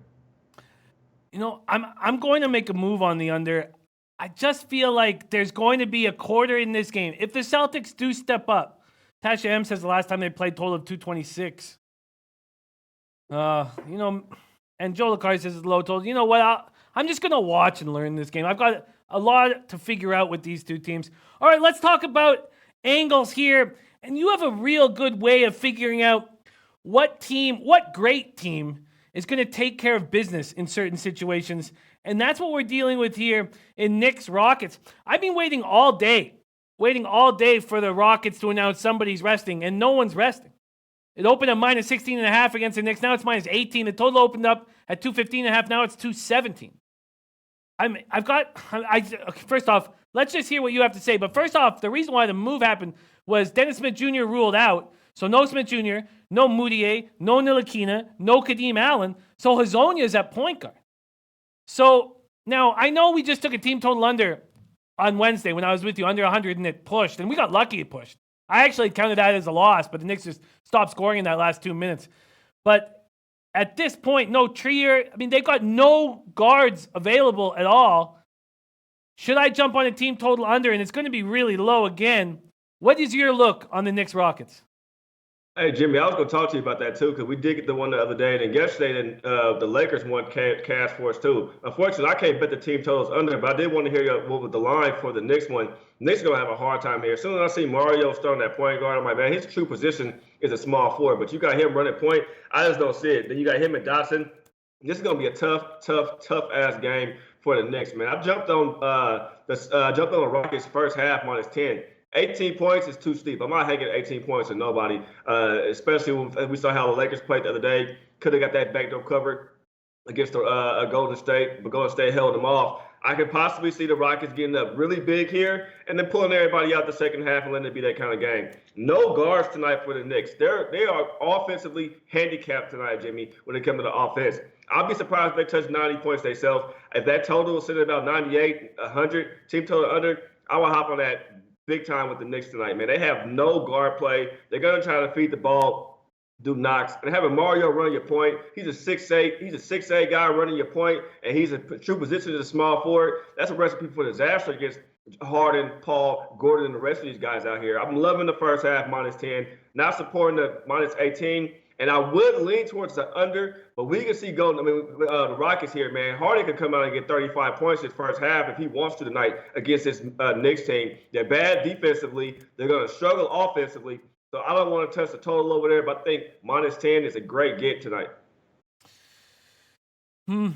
You know, I'm going to make a move on the under. I just feel like there's going to be a quarter in this game. If the Celtics do step up, Tasha M says the last time they played total of 226. And Joe Lecard says it's low total. You know what? I'm just going to watch and learn this game. I've got a lot to figure out with these two teams. All right, let's talk about angles here. And you have a real good way of figuring out what great team is going to take care of business in certain situations. And that's what we're dealing with here in Knicks Rockets. I've been waiting all day for the Rockets to announce somebody's resting, and no one's resting. It opened at minus 16.5 against the Knicks. Now it's minus 18. The total opened up at 215.5. Now it's 217. First off, let's just hear what you have to say. But first off, the reason why the move happened was Dennis Smith Jr. ruled out. So no Smith Jr., no Moutier, no Ntilikina, no Kadeem Allen. So Hezonja is at point guard. So now I know we just took a team total under on Wednesday when I was with you, under 100, and it pushed. And we got lucky it pushed. I actually counted that as a loss, but the Knicks just stopped scoring in that last 2 minutes. But at this point, no Trier. I mean, they've got no guards available at all. Should I jump on a team total under? And it's going to be really low again. What is your look on the Knicks Rockets? Hey, Jimmy, I was going to talk to you about that, too, because we did get the one the other day. And then yesterday, the Lakers won cash for us, too. Unfortunately, I can't bet the team totals under, but I did want to hear what was the line for the Knicks one. Knicks are going to have a hard time here. As soon as I see Mario starting at point guard, I'm like, man, his true position is a small forward. But you got him running point. I just don't see it. Then you got him and Dotson. This is going to be a tough-ass game for the Knicks, man. I jumped on the Rockets first half minus 10. 18 points is too steep. I'm not hanging 18 points to nobody, especially when we saw how the Lakers played the other day. Could have got that backdoor covered against Golden State, but Golden State held them off. I could possibly see the Rockets getting up really big here and then pulling everybody out the second half and letting it be that kind of game. No guards tonight for the Knicks. They are offensively handicapped tonight, Jimmy, when it comes to the offense. I'll be surprised if they touch 90 points themselves. If that total is sitting at about 98, 100, team total under, I will hop on that big time with the Knicks tonight, man. They have no guard play. They're going to try to feed the ball, do knocks. And having Mario run your point, he's a 6'8 guy running your point, and he's a true position as a small forward. That's a recipe for disaster against Harden, Paul, Gordon, and the rest of these guys out here. I'm loving the first half minus 10, not supporting the minus 18. And I would lean towards the under, but we can see the Rockets here, man. Harden could come out and get 35 points this first half if he wants to tonight against this Knicks team. They're bad defensively. They're going to struggle offensively. So I don't want to touch the total over there, but I think minus 10 is a great get tonight. I'm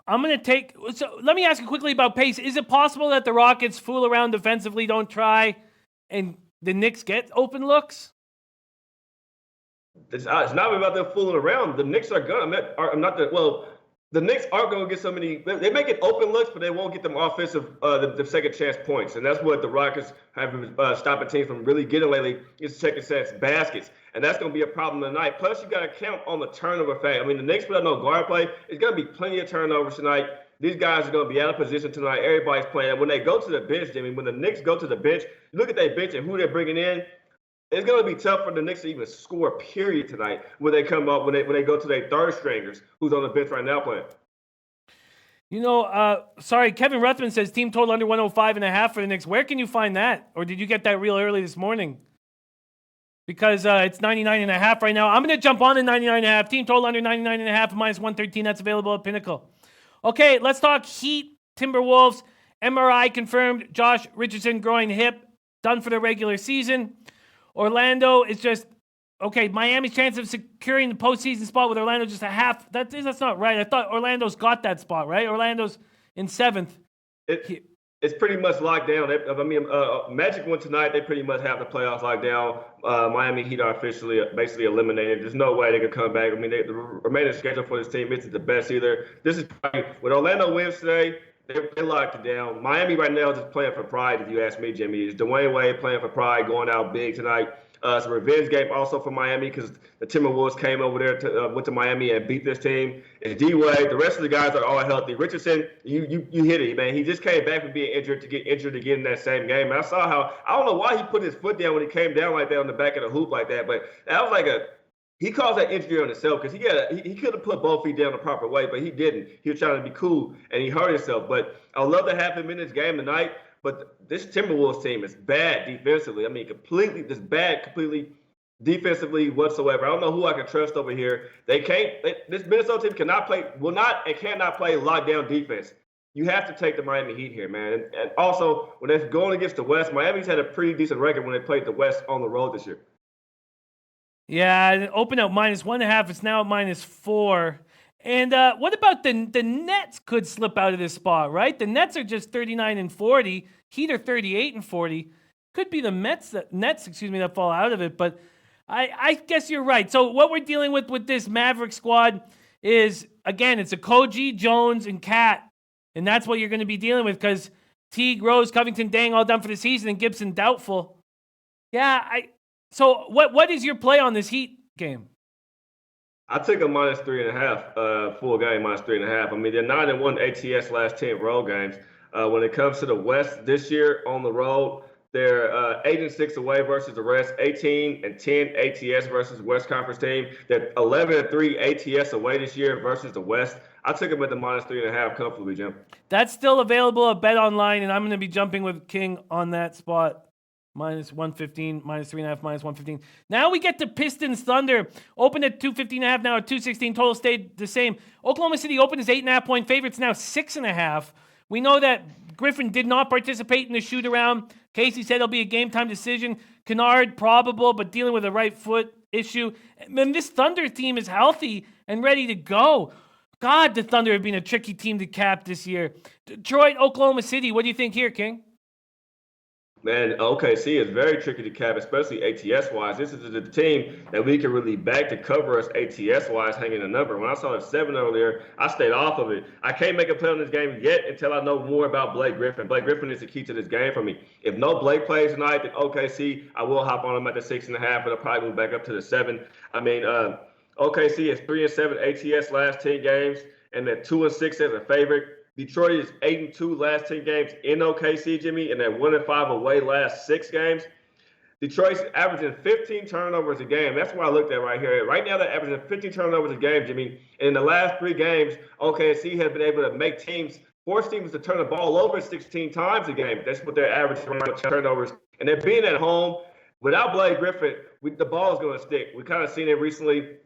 going to take – so let me ask you quickly about pace. Is it possible that the Rockets fool around defensively, don't try, and the Knicks get open looks? It's not about them fooling around. The Knicks are going to – the Knicks aren't going to get so many – they may get open looks, but they won't get them offensive the second chance points. And that's what the Rockets have been stopping teams from really getting lately is second chance baskets. And that's going to be a problem tonight. Plus, you got to count on the turnover fact. I mean, the Knicks without no guard play, it's going to be plenty of turnovers tonight. These guys are going to be out of position tonight. Everybody's playing. When they go to the bench, Jimmy, when the Knicks go to the bench, you look at their bench and who they're bringing in. It's going to be tough for the Knicks to even score, period, tonight when they come up, when they go to their third stringers, who's on the bench right now playing. Kevin Ruthman says team total under 105.5 for the Knicks. Where can you find that? Or did you get that real early this morning? Because it's 99.5 right now. I'm going to jump on to 99.5. Team total under 99.5, minus 113. That's available at Pinnacle. Okay, let's talk Heat, Timberwolves. MRI confirmed. Josh Richardson groin hip. Done for the regular season. Orlando is just, okay, Miami's chance of securing the postseason spot with Orlando just a half. That's not right. I thought Orlando's got that spot, right? Orlando's in 7th. It's pretty much locked down. Magic won tonight. They pretty much have the playoffs locked down. Miami Heat are basically eliminated. There's no way they could come back. I mean, the remaining schedule for this team isn't the best either. This is probably, when Orlando wins today, they locked it down. Miami right now is just playing for pride, if you ask me, Jimmy. It's Dwayne Wade playing for pride, going out big tonight. It's a revenge game also for Miami because the Timberwolves came over there, went to Miami and beat this team. It's D-Wade. The rest of the guys are all healthy. Richardson, you hit it, man. He just came back from being injured to get injured again in that same game. And I saw how – I don't know why he put his foot down when he came down like that on the back of the hoop like that, but that was like he caused that injury on himself because he could have put both feet down the proper way, but he didn't. He was trying to be cool, and he hurt himself. But I love to have him in this game tonight. But this Timberwolves team is bad defensively. I mean, completely defensively whatsoever. I don't know who I can trust over here. This Minnesota team cannot play lockdown defense. You have to take the Miami Heat here, man. And also, when they're going against the West, Miami's had a pretty decent record when they played the West on the road this year. Yeah, it opened up minus 1.5. It's now at minus 4. And what about the Nets could slip out of this spot, right? The Nets are just 39-40. Heat are 38-40. Could be the Nets, that fall out of it. But I guess you're right. So what we're dealing with this Maverick squad is, again, it's a Koji, Jones, and Cat. And that's what you're going to be dealing with because Teague, Rose, Covington, Dang all done for the season, and Gibson doubtful. Yeah, so what is your play on this Heat game? I took a -3.5 full game, -3.5. I mean, they're 9-1 ATS last 10 road games. When it comes to the West this year on the road, they're 8-6 away versus the rest, 18-10 ATS versus West Conference team. They're 11-3 ATS away this year versus the West. I took them at the -3.5 comfortably, Jim. That's still available at Bet Online, and I'm going to be jumping with King on that spot. -115, -3.5, -115. Now we get to Pistons Thunder. Opened at 215.5, now at 216. Total stayed the same. Oklahoma City opened as 8.5-point favorites, now 6.5. We know that Griffin did not participate in the shoot around. Casey said it'll be a game time decision. Kennard, probable, but dealing with a right foot issue. And this Thunder team is healthy and ready to go. God, the Thunder have been a tricky team to cap this year. Detroit, Oklahoma City, what do you think here, King? Man, OKC is very tricky to cap, especially ATS-wise. This is the team that we can really back to cover us ATS-wise, hanging a number. When I saw the 7 earlier, I stayed off of it. I can't make a play on this game yet until I know more about Blake Griffin. Blake Griffin is the key to this game for me. If no Blake plays tonight, then OKC, I will hop on him at the 6.5, but I'll probably move back up to the 7. I mean, OKC is 3-7 ATS last 10 games, and they're 2-6 as a favorite. Detroit is 8-2 last 10 games in OKC, Jimmy, and they're 1-5 away last 6 games. Detroit's averaging 15 turnovers a game. That's what I looked at right here. Right now, they're averaging 15 turnovers a game, Jimmy. And in the last 3 games, OKC has been able to force teams to turn the ball over 16 times a game. That's what they're averaging around turnovers. And they're being at home. Without Blake Griffin, the ball is going to stick. We kind of seen it recently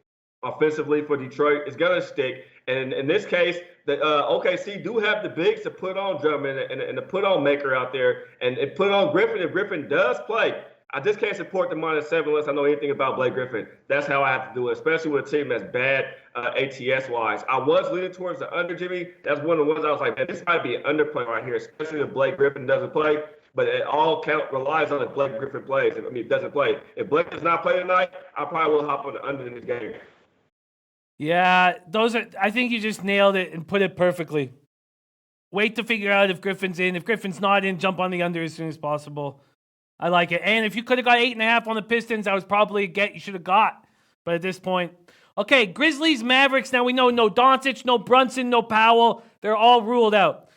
offensively for Detroit. It's going to stick. And in this case, the OKC do have the bigs to put on Drummond and to put on Maker out there and put on Griffin if Griffin does play. I just can't support the -7 unless I know anything about Blake Griffin. That's how I have to do it, especially with a team that's bad ATS-wise. I was leaning towards the under, Jimmy. That's one of the ones I was like, man, this might be an underplay right here, especially if Blake Griffin doesn't play. But it all relies on if Blake Griffin plays. Doesn't play. If Blake does not play tonight, I probably will hop on the under in this game. Yeah, I think you just nailed it and put it perfectly. Wait to figure out if Griffin's in. If Griffin's not in, jump on the under as soon as possible. I like it. And if you could have got 8.5 on the Pistons, that was probably a get you should have got. But at this point, okay, Grizzlies, Mavericks. Now we know no Doncic, no Brunson, no Powell. They're all ruled out.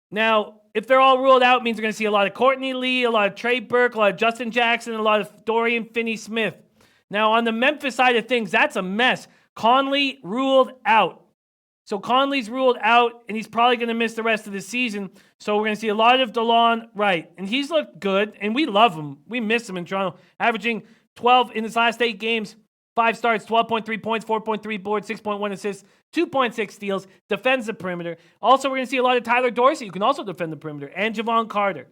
Now, if they're all ruled out, it means we're going to see a lot of Courtney Lee, a lot of Trey Burke, a lot of Justin Jackson, a lot of Dorian Finney-Smith. Now, on the Memphis side of things, that's a mess. Conley ruled out. So Conley's ruled out, and he's probably going to miss the rest of the season. So we're going to see a lot of DeLon Wright. And he's looked good, and we love him. We miss him in Toronto. Averaging 12 in his last 8 games, 5 starts, 12.3 points, 4.3 boards, 6.1 assists, 2.6 steals, defends the perimeter. Also, we're going to see a lot of Tyler Dorsey, who can also defend the perimeter, and Javon Carter.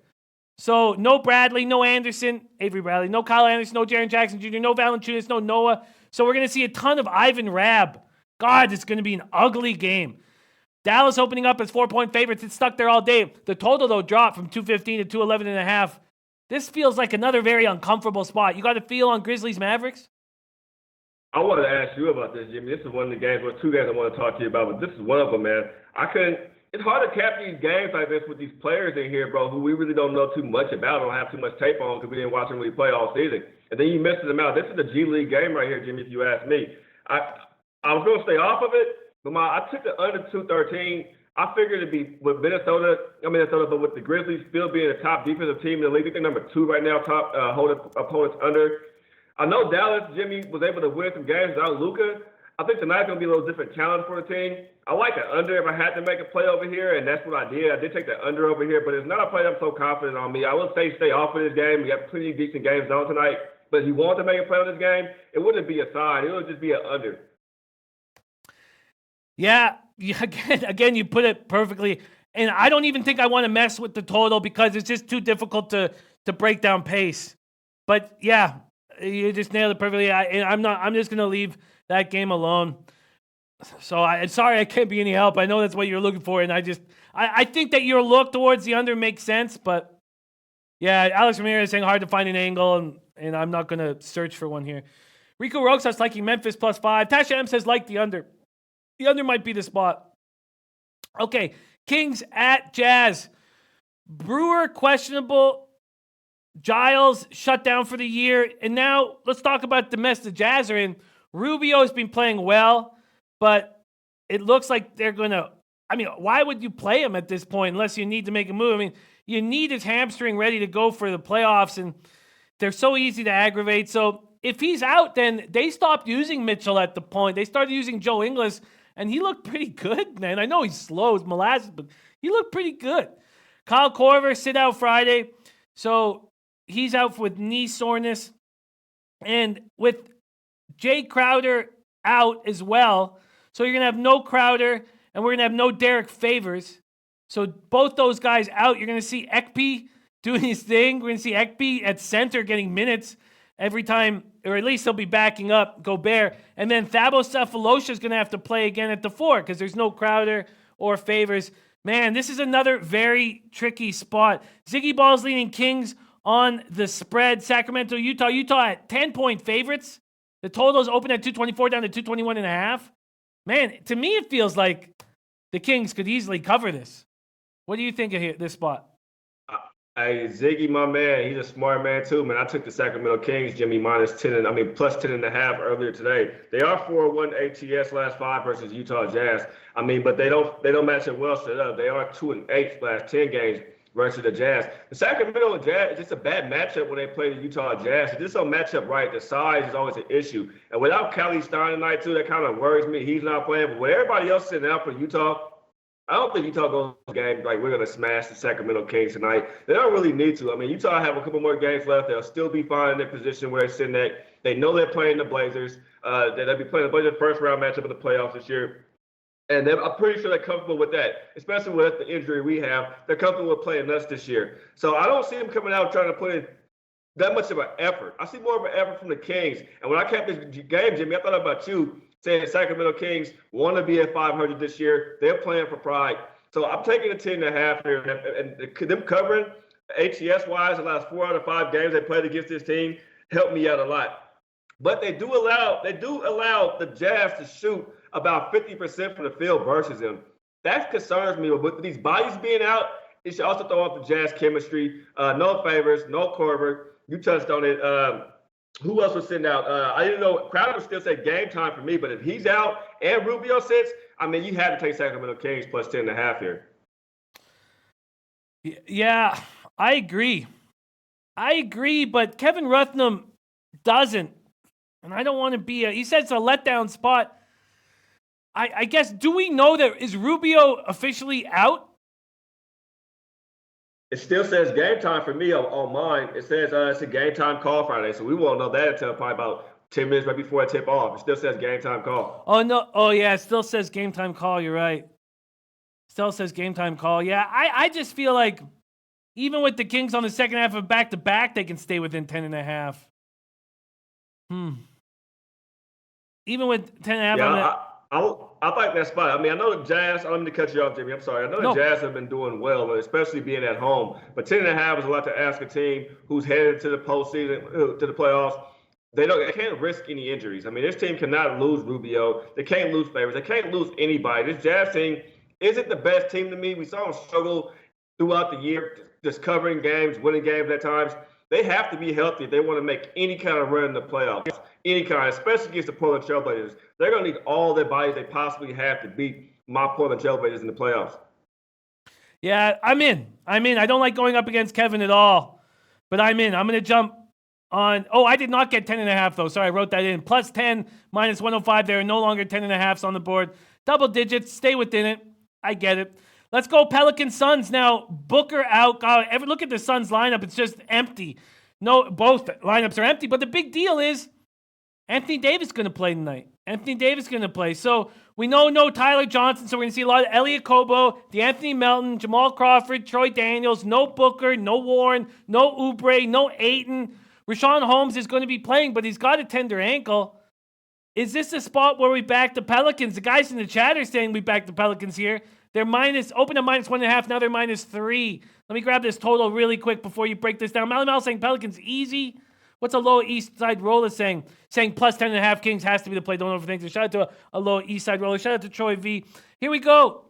So no Bradley, no Anderson, Avery Bradley, no Kyle Anderson, no Jaren Jackson Jr., no Valanciunas, no Noah. So we're going to see a ton of Ivan Rabb. God, it's going to be an ugly game. Dallas opening up as 4-point favorites. It's stuck there all day. The total, though, dropped from 215 to 211.5. This feels like another very uncomfortable spot. You got a feel on Grizzlies Mavericks? I wanted to ask you about this, Jimmy. This is one of the games, 2 games I want to talk to you about, but this is one of them, man. It's hard to cap these games like this with these players in here, bro, who we really don't know too much about, don't have too much tape on because we didn't watch them really play all season. And then you missed them out. This is a G League game right here, Jimmy, if you ask me. I was going to stay off of it, but I took the under 213. I figured it'd be with Minnesota, but with the Grizzlies still being the top defensive team in the league. I think they're number 2 right now, top holding opponents under. I know Dallas, Jimmy, was able to win some games without Luka. I think tonight's going to be a little different challenge for the team. I like the under if I had to make a play over here, and that's what I did. I did take the under over here, but it's not a play I'm so confident on me. I would say stay off of this game. We got plenty of decent games on tonight. But if you want to make a play on this game, it wouldn't be a side. It would just be an under. Yeah, again, you put it perfectly. And I don't even think I want to mess with the total because it's just too difficult to break down pace. But yeah, you just nailed it perfectly. I'm just going to leave that game alone. So I'm sorry I can't be any help. I know that's what you're looking for, and I think that your look towards the under makes sense, but yeah, Alex Ramirez saying hard to find an angle, and and I'm not going to search for one here. Rico Roxas liking Memphis +5. Tasha M says like the under. The under might be the spot. Okay, Kings at Jazz. Brewer questionable. Giles shut down for the year. And now let's talk about the mess the Jazz are in. Rubio has been playing well, but it looks like they're going to... I mean, why would you play him at this point unless you need to make a move? I mean, you need his hamstring ready to go for the playoffs, and they're so easy to aggravate. So if he's out, then they stopped using Mitchell at the point. They started using Joe Ingles, and he looked pretty good, man. I know he's slow as molasses, but he looked pretty good. Kyle Korver sit out Friday, so he's out with knee soreness. And with Jay Crowder out as well, so you're going to have no Crowder, and we're going to have no Derek Favors. So both those guys out. You're going to see Ekpe doing his thing. We're going to see Ekpe at center getting minutes every time, or at least he'll be backing up Gobert. And then Thabo Cephalosha is going to have to play again at the 4 because there's no Crowder or Favors. Man, this is another very tricky spot. Ziggy Ball's leading Kings on the spread. Sacramento, Utah. Utah at 10-point favorites. The totals open at 224 down to 221.5. Man, to me it feels like the Kings could easily cover this. What do you think of this spot? Hey, Ziggy, my man, he's a smart man too, man. I took the Sacramento Kings, Jimmy, plus 10.5 earlier today. They are 4-1 ATS last 5 versus Utah Jazz. But they don't match up well set up. They are 2-8 last 10 games versus the Jazz. The Sacramento Jazz is just a bad matchup when they play the Utah Jazz. It just don't match up right. The size is always an issue. And without Kelly Stein tonight too, that kind of worries me. He's not playing. But with everybody else sitting out for Utah, I don't think Utah goes to the game like we're going to smash the Sacramento Kings tonight. They don't really need to. Utah have a couple more games left. They'll still be fine in their position where they're sitting at. They know they're playing the Blazers. They'll be playing the Blazers first-round matchup of the playoffs this year. And I'm pretty sure they're comfortable with that, especially with the injury we have. They're comfortable with playing us this year. So I don't see them coming out trying to put in that much of an effort. I see more of an effort from the Kings. And when I kept this game, Jimmy, I thought about you saying Sacramento Kings want to be at 500 this year. They're playing for pride. So I'm taking the 10.5 here. And them covering ATS-wise the last 4 out of 5 games they played against this team helped me out a lot. But they do allow the Jazz to shoot about 50% from the field versus them. That concerns me. With these bodies being out, it should also throw off the Jazz chemistry. No Favors, no Korver. You touched on it. Who else was sitting out? I didn't know. Crowder still said game time for me, but if he's out and Rubio sits, you had to take Sacramento Kings plus 10.5 here. Yeah, I agree, but Kevin Ruthnam doesn't. And I don't want to be he said it's a letdown spot. I guess, do we know that is Rubio officially out? It still says game time for me on mine. It says it's a game time call Friday, so we won't know that until probably about 10 minutes right before I tip off. It still says game time call. Oh, no. Oh, yeah, it still says game time call. You're right. Still says game time call. Yeah, I just feel like even with the Kings on the second half of back-to-back, they can stay within 10.5. Even with 10.5 on that. I like that spot. I know the Jazz. I don't mean to cut you off, Jimmy. I'm sorry. I know the Jazz have been doing well, especially being at home. But 10.5 is a lot to ask a team who's headed to the postseason, to the playoffs. They can't risk any injuries. This team cannot lose Rubio. They can't lose Favors. They can't lose anybody. This Jazz team isn't the best team to me. We saw them struggle throughout the year, just covering games, winning games at times. They have to be healthy if they want to make any kind of run in the playoffs. Any kind, especially against the Portland Trailblazers. They're going to need all their bodies they possibly have to beat my Portland Trailblazers in the playoffs. Yeah, I'm in. I don't like going up against Kevin at all, but I'm in. I'm going to jump on. Oh, I did not get 10.5 though. Sorry, I wrote that in. Plus 10, minus 105. There are no longer 10.5s on the board. Double digits. Stay within it. I get it. Let's go Pelicans Suns now. Booker out. God, look at the Suns lineup. It's just empty. No, both lineups are empty. But the big deal is Anthony Davis is going to play tonight. So we know no Tyler Johnson, so we're going to see a lot of Elliot Kobo, DeAnthony Melton, Jamal Crawford, Troy Daniels, no Booker, no Warren, no Oubre, no Ayton. Rashawn Holmes is going to be playing, but he's got a tender ankle. Is this a spot where we back the Pelicans? The guys in the chat are saying we back the Pelicans here. They're open at minus 1.5, now they're minus 3. Let me grab this total really quick before you break this down. Mal saying Pelicans easy. What's a Lower East Side roller saying? Saying plus 10.5 Kings has to be the play. Don't overthink it. Shout out to a Lower East Side roller. Shout out to Troy V. Here we go.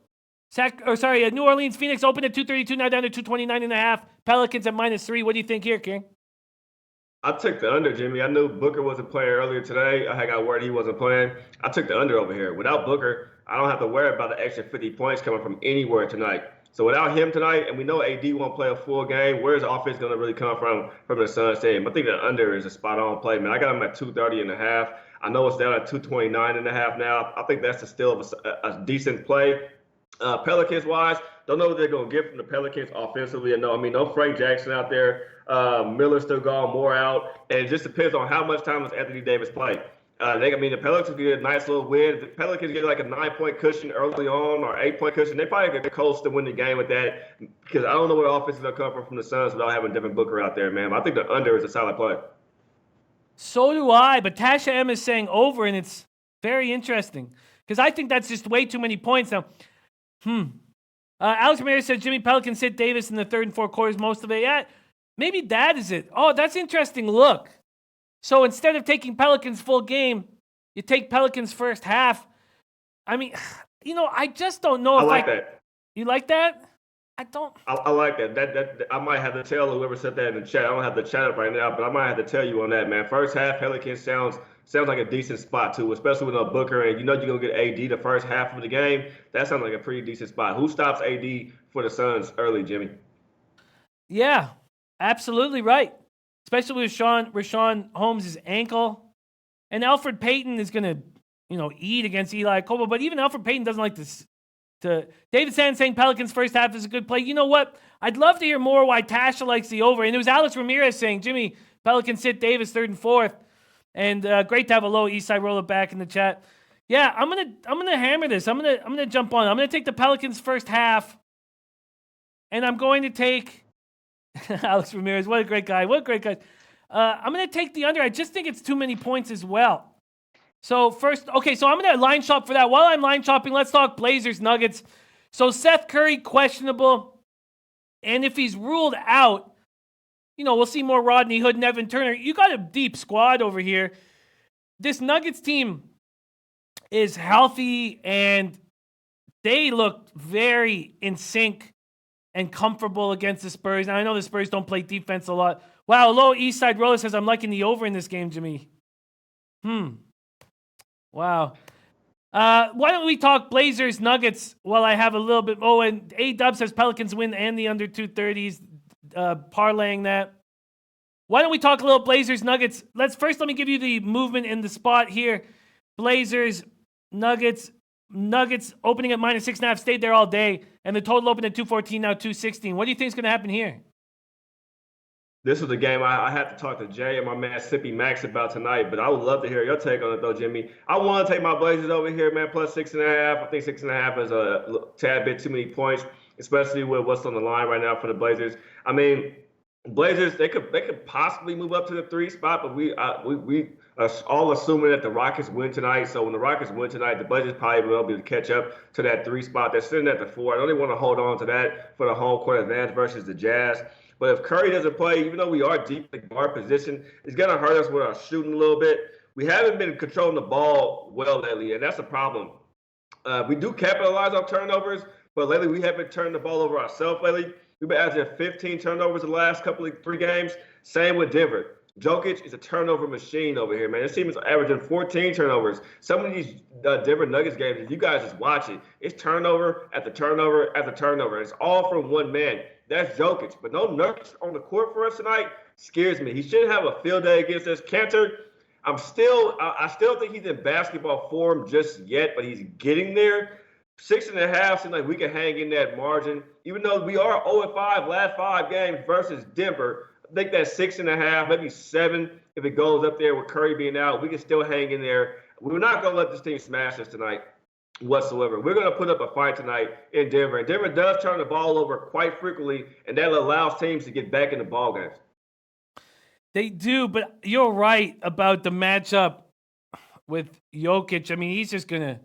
New Orleans Phoenix opened at 232, now down to 229.5. Pelicans at -3. What do you think here, King? I took the under, Jimmy. I knew Booker wasn't playing earlier today. I got word he wasn't playing. I took the under over here. Without Booker, I don't have to worry about the extra 50 points coming from anywhere tonight. So without him tonight, and we know AD won't play a full game, where's the offense going to really come from the Suns team? I think the under is a spot-on play, man. I got him at 230.5. I know it's down at 229.5 now. I think that's still a decent play. Pelicans-wise, don't know what they're going to get from the Pelicans offensively. No Frank Jackson out there. Miller's still gone, more out. And it just depends on how much time does Anthony Davis play. The Pelicans get a nice little win. If the Pelicans get like a 9-point cushion early on or 8-point cushion, they probably get close to win the game with that, because I don't know where offense is going to come from the Suns without having Devin Booker out there, man. I think the under is a solid play. So do I, but Tasha M is saying over, and it's very interesting because I think that's just way too many points now. Alex Ramirez said Jimmy Pelicans sit Davis in the third and fourth quarters most of it. Yeah, maybe that is it. Oh, that's interesting. Look. So instead of taking Pelicans full game, you take Pelicans first half. I just don't know if I like that. You like that? I don't. I like that. That I might have to tell whoever said that in the chat. I don't have the chat up right now, but I might have to tell you on that, man. First half, Pelicans sounds like a decent spot too, especially with no Booker, and you're gonna get AD the first half of the game. That sounds like a pretty decent spot. Who stops AD for the Suns early, Jimmy? Yeah, absolutely right. Especially with Rashawn Holmes' ankle. And Alfred Payton is going to, eat against Eli Cobo. But even Alfred Payton doesn't like this. David Sand saying Pelicans first half is a good play. You know what? I'd love to hear more why Tasha likes the over. And it was Alex Ramirez saying, Jimmy, Pelicans sit Davis third and fourth. And great to have a Lower East Side roller back in the chat. Yeah, I'm gonna hammer this. I'm gonna jump on. I'm gonna take the Pelicans first half. And I'm going to take Alex Ramirez, what a great guy. I'm going to take the under. I just think it's too many points as well. So I'm going to line shop for that. While I'm line shopping, let's talk Blazers Nuggets. So Seth Curry, questionable. And if he's ruled out, we'll see more Rodney Hood and Evan Turner. You got a deep squad over here. This Nuggets team is healthy, and they look very in sync and comfortable against the Spurs. And I know the Spurs don't play defense a lot. Wow, Low East Side Roller says, I'm liking the over in this game, Jimmy. Wow. Why don't we talk Blazers Nuggets while I have a little bit. Oh, and A-Dub says Pelicans win and the under 230s, parlaying that. Why don't we talk a little Blazers Nuggets? Let me give you the movement in the spot here. Blazers Nuggets opening at -6.5, stayed there all day, and the total opened at 214, now 216. What do you think is going to happen here? This was a game I had to talk to Jay and my man Sippy Max about tonight, but I would love to hear your take on it, though, Jimmy. I want to take my Blazers over here, man, plus 6.5. I think 6.5 is a tad bit too many points, especially with what's on the line right now for the Blazers. Blazers, they could possibly move up to the 3 spot, but we are all assuming that the Rockets win tonight. So when the Rockets win tonight, the Blazers probably will be able to catch up to that 3 spot. They're sitting at the 4. I know they want to hold on to that for the home court advantage versus the Jazz. But if Curry doesn't play, even though we are deep in the guard position, it's going to hurt us with our shooting a little bit. We haven't been controlling the ball well lately, and that's a problem. We do capitalize on turnovers, but lately we haven't turned the ball over ourselves lately. We've been averaging 15 turnovers the last couple of 3 games. Same with Denver. Jokic is a turnover machine over here, man. This team is averaging 14 turnovers. Some of these Denver Nuggets games, if you guys just watch it, it's turnover after turnover after turnover. It's all from one man. That's Jokic. But no Nuggets on the court for us tonight scares me. He shouldn't have a field day against us. Cantor, I still think he's in basketball form just yet, but he's getting there. 6.5 seems like we can hang in that margin. Even though we are 0-5 last 5 games versus Denver, I think that 6.5, maybe 7, if it goes up there with Curry being out, we can still hang in there. We're not going to let this team smash us tonight whatsoever. We're going to put up a fight tonight in Denver. And Denver does turn the ball over quite frequently, and that allows teams to get back in the ball games. They do, but you're right about the matchup with Jokic. He's just going to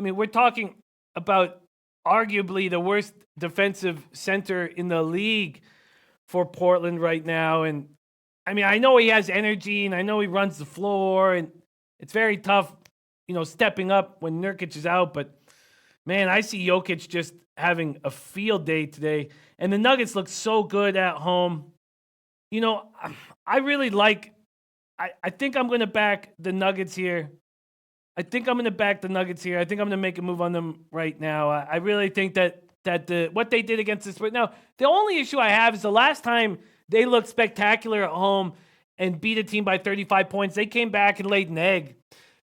we're talking about arguably the worst defensive center in the league for Portland right now. And I mean, I know he has energy and I know he runs the floor and it's very tough, stepping up when Nurkic is out. But man, I see Jokic just having a field day today. And the Nuggets look so good at home. I really like, I think I'm going to back the Nuggets here. I think I'm going to make a move on them right now. I really think that what they did against the Spurs. Now, the only issue I have is the last time they looked spectacular at home and beat a team by 35 points, they came back and laid an egg.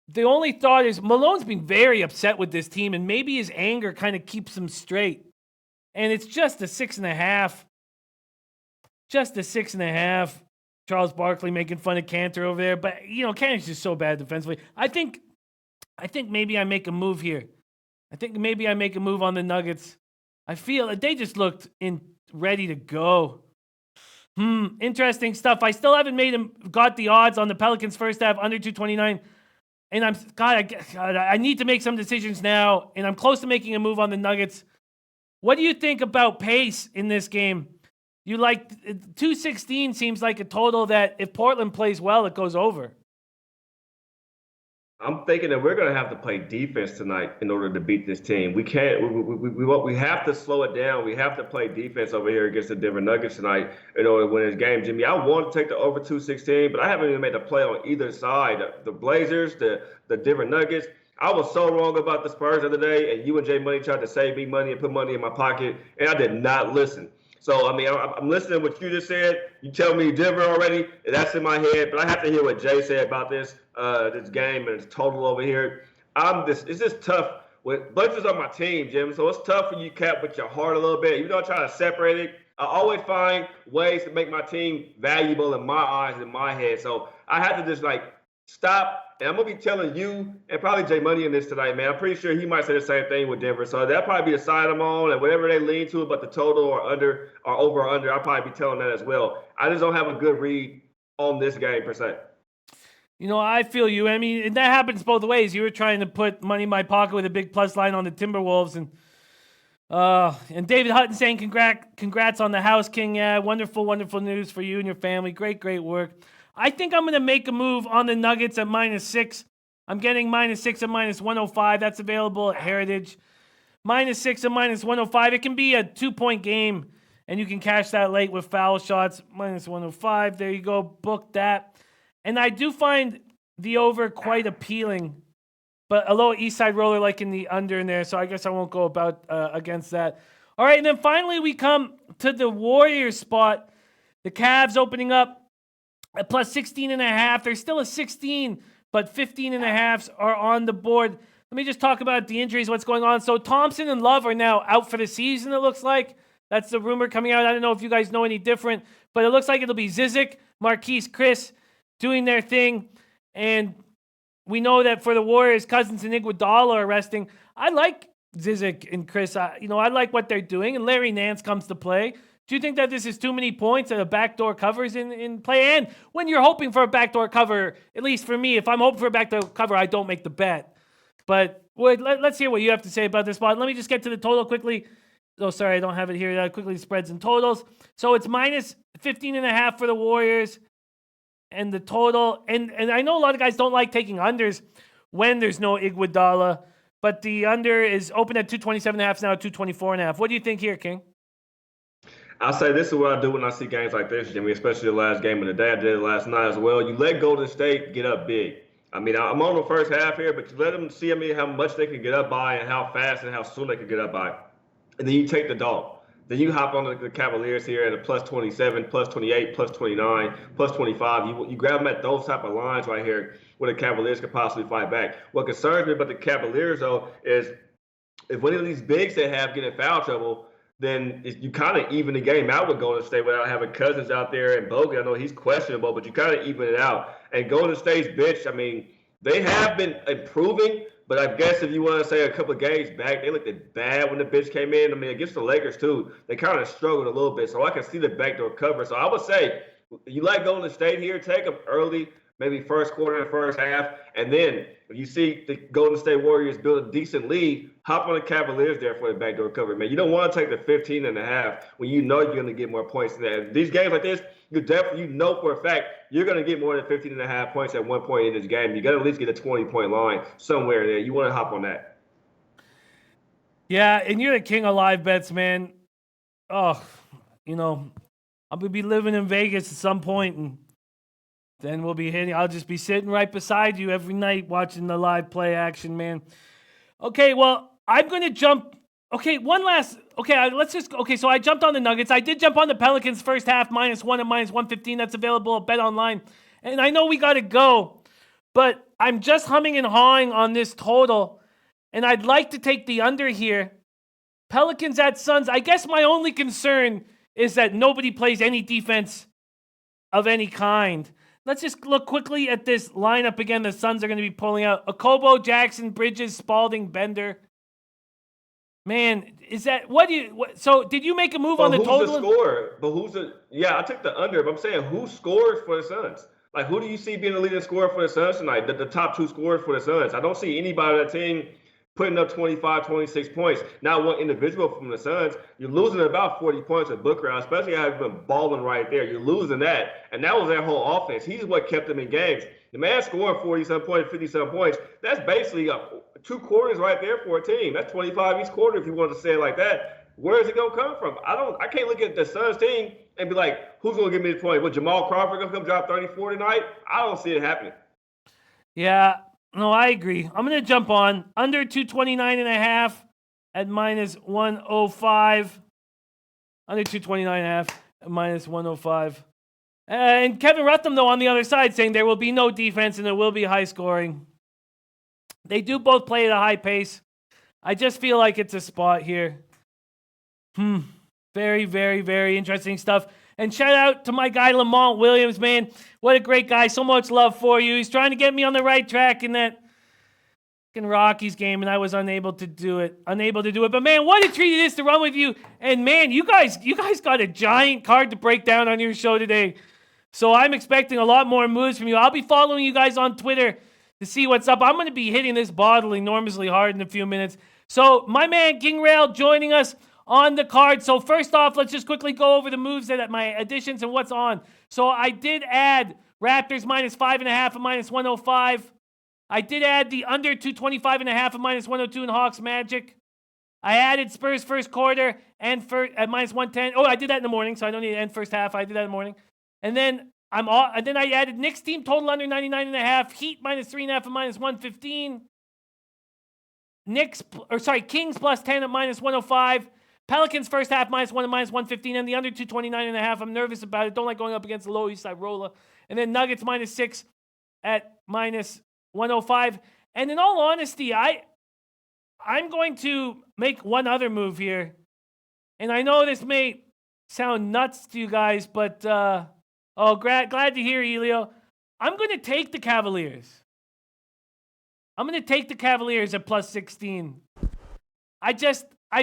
The only thought is Malone's been very upset with this team, and maybe his anger kind of keeps him straight. And it's just a 6.5. Just a 6.5. Charles Barkley making fun of Cantor over there. But, Cantor's just so bad defensively. I think maybe I make a move here. I think maybe I make a move on the Nuggets. I feel that they just looked ready to go. Interesting stuff. I still haven't got the odds on the Pelicans first half under 229. And I need to make some decisions now. And I'm close to making a move on the Nuggets. What do you think about pace in this game? You like 216 seems like a total that if Portland plays well, it goes over. I'm thinking that we're going to have to play defense tonight in order to beat this team. We can't. We have to slow it down. We have to play defense over here against the Denver Nuggets tonight in order to win this game. Jimmy, I want to take the over 216, but I haven't even made a play on either side. The Blazers, the Denver Nuggets. I was so wrong about the Spurs the other day, and you and Jay Money tried to save me money and put money in my pocket, and I did not listen. So, I mean, I'm listening to what you just said. You tell me Denver already, and that's in my head. But I have to hear what Jay said about this game and its total over here. It's just tough. Blazers are my team, Jim. So it's tough for you, Cap, with your heart a little bit. Even though I try to separate it, I always find ways to make my team valuable in my eyes, in my head. So I have to just, stop. And I'm going to be telling you and probably Jay Money in this tonight, man. I'm pretty sure he might say the same thing with Denver. So that'll probably be the side I'm on. And whatever they lean to about the total or under or over or under, I'll probably be telling that as well. I just don't have a good read on this game per se. I feel you. I mean, and that happens both ways. You were trying to put money in my pocket with a big plus line on the Timberwolves. And David Hutton saying congrats on the house, King. Yeah, wonderful, wonderful news for you and your family. Great, great work. I think I'm going to make a move on the Nuggets at -6. I'm getting -6 at -105. That's available at Heritage. -6 at -105. It can be a 2-point game, and you can cash that late with foul shots. -105. There you go. Book that. And I do find the over quite appealing, but a low East Side roller like in the under in there, so I guess I won't go about against that. All right, and then finally we come to the Warriors spot. The Cavs opening up at plus 16.5. There's still a 16, but 15.5s are on the board. Let me just talk about the injuries, what's going on. So Thompson and Love are now out for the season, it looks like. That's the rumor coming out. I don't know if you guys know any different, but it looks like it'll be Zizic, Marquise Chris doing their thing. And we know that for the Warriors, Cousins and Iguodala are resting. I like Zizic and Chris. I like what they're doing, and Larry Nance comes to play. Do you think that this is too many points and a backdoor covers in play? And when you're hoping for a backdoor cover, at least for me, if I'm hoping for a backdoor cover, I don't make the bet. But let's hear what you have to say about this spot. Let me just get to the total quickly. Oh, sorry, I don't have it here. Quickly, spreads and totals. So it's -15.5 for the Warriors. And the total, and I know a lot of guys don't like taking unders when there's no Iguodala, but the under is open at 227.5, now at 224.5. What do you think here, King? I'll say this is what I do when I see games like this, Jimmy, especially the last game of the day. I did it last night as well. You let Golden State get up big. I mean, I'm on the first half here, but you let them see how much they can get up by and how fast and how soon they can get up by. And then you take the dog. Then you hop on the Cavaliers here at a plus 27, plus 28, plus 29, plus 25. You grab them at those type of lines right here where the Cavaliers could possibly fight back. What concerns me about the Cavaliers, though, is if one of these bigs they have get in foul trouble, then you kind of even the game out with Golden State without having Cousins out there and Bogut. I know he's questionable, but you kind of even it out. And Golden State's bench, I mean, they have been improving, but I guess if you want to say a couple of games back, they looked bad when the bench came in. I mean, against the Lakers, too, they kind of struggled a little bit. So I can see the backdoor cover. So I would say you like Golden State here, take them early, maybe first quarter and first half. And then if you see the Golden State Warriors build a decent lead, hop on the Cavaliers there for the backdoor cover, man. You don't want to take the 15.5 when you know you're going to get more points than that. These games like this, you know for a fact you're going to get more than 15.5 points at one point in this game. You got to at least get a 20-point line somewhere there. You want to hop on that. Yeah, and you're the king of live bets, man. Oh, I'm going to be living in Vegas at some point, and then we'll be hitting. I'll just be sitting right beside you every night watching the live play action, man. Okay, well, I'm going to jump. Okay, so I jumped on the Nuggets. I did jump on the Pelicans first half, -1 and -115. That's available at Bet Online. And I know we got to go, but I'm just humming and hawing on this total, and I'd like to take the under here. Pelicans at Suns. I guess my only concern is that nobody plays any defense of any kind. Let's just look quickly at this lineup again. The Suns are going to be pulling out Okobo, Jackson, Bridges, Spalding, Bender. Man, is that so did you make a move on the total? Who's the scorer? I took the under, but I'm saying who scores for the Suns? Like, who do you see being the leading scorer for the Suns tonight? The top two scorers for the Suns. I don't see anybody on that team putting up 25, 26 points. Not one individual from the Suns. You're losing about 40 points with Booker, especially how he's been balling right there. You're losing that. And that was their whole offense. He's what kept them in games. The man scoring 40-some points, 50-some points, that's basically 2 quarters right there for a team. That's 25 each quarter if you want to say it like that. Where is it going to come from? I can't look at the Suns team and be like, who's going to give me the point? What, Jamal Crawford going to come drop 34 tonight? I don't see it happening. Yeah. No, I agree. I'm going to jump on under 229.5 at -105. Under 229.5 at -105. And Kevin Rutham, though, on the other side, saying there will be no defense and there will be high scoring. They do both play at a high pace. I just feel like it's a spot here. Very, very, very interesting stuff. And shout out to my guy, Lamont Williams, man. What a great guy. So much love for you. He's trying to get me on the right track in that Rockies game, and I was unable to do it. But, man, what a treat it is to run with you. And, man, you guys got a giant card to break down on your show today. So I'm expecting a lot more moves from you. I'll be following you guys on Twitter to see what's up. I'm going to be hitting this bottle enormously hard in a few minutes. So my man, King Rail, joining us on the card. So first off, let's just quickly go over the moves that my additions and what's on. So I did add Raptors -5.5 at -105. I did add the under 225.5 at -102 in Hawks Magic. I added Spurs first quarter and at -110. Oh, I did that in the morning, so I don't need to end first half. I did that in the morning. And then I added Knicks team total under 99.5, Heat -3.5 at -115. Kings +10 at -105. Pelicans first half -1 at -115, and the under 229.5. I'm nervous about it. Don't like going up against the Lower East Side Roller. And then Nuggets -6 at -105. And in all honesty, I'm going to make one other move here. And I know this may sound nuts to you guys, but glad to hear, Elio. I'm going to take the Cavaliers. I'm going to take the Cavaliers at +16. I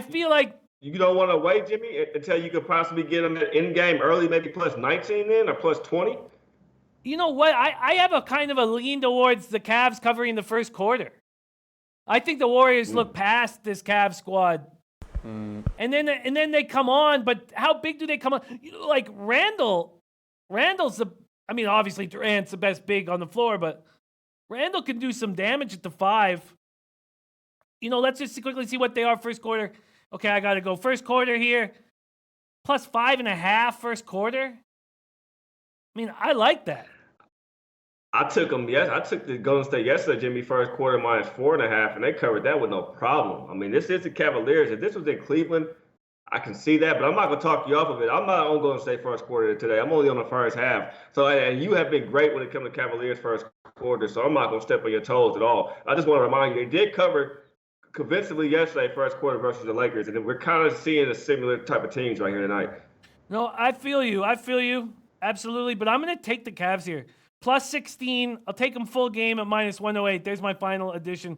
feel like you don't want to wait, Jimmy, until you could possibly get them in game early, maybe +19 then or +20? You know what? I have a kind of a lean towards the Cavs covering the first quarter. I think the Warriors look past this Cavs squad. And then they come on, but how big do they come on? Like Randall's obviously Durant's the best big on the floor, but Randall can do some damage at the 5. Let's just quickly see what they are first quarter. Okay, I got to go first quarter here. +5.5 first quarter. I like that. I took them. Yes, I took the Golden State yesterday, Jimmy, first quarter -4.5, and they covered that with no problem. This is the Cavaliers. If this was in Cleveland, I can see that, but I'm not going to talk you off of it. I'm not on Golden State first quarter today. I'm only on the first half. So, and you have been great when it comes to Cavaliers first quarter, so I'm not going to step on your toes at all. I just want to remind you, they did cover convincingly yesterday, first quarter versus the Lakers, and we're kind of seeing a similar type of teams right here tonight. No, I feel you. Absolutely. But I'm going to take the Cavs here. +16. I'll take them full game at -108. There's my final addition.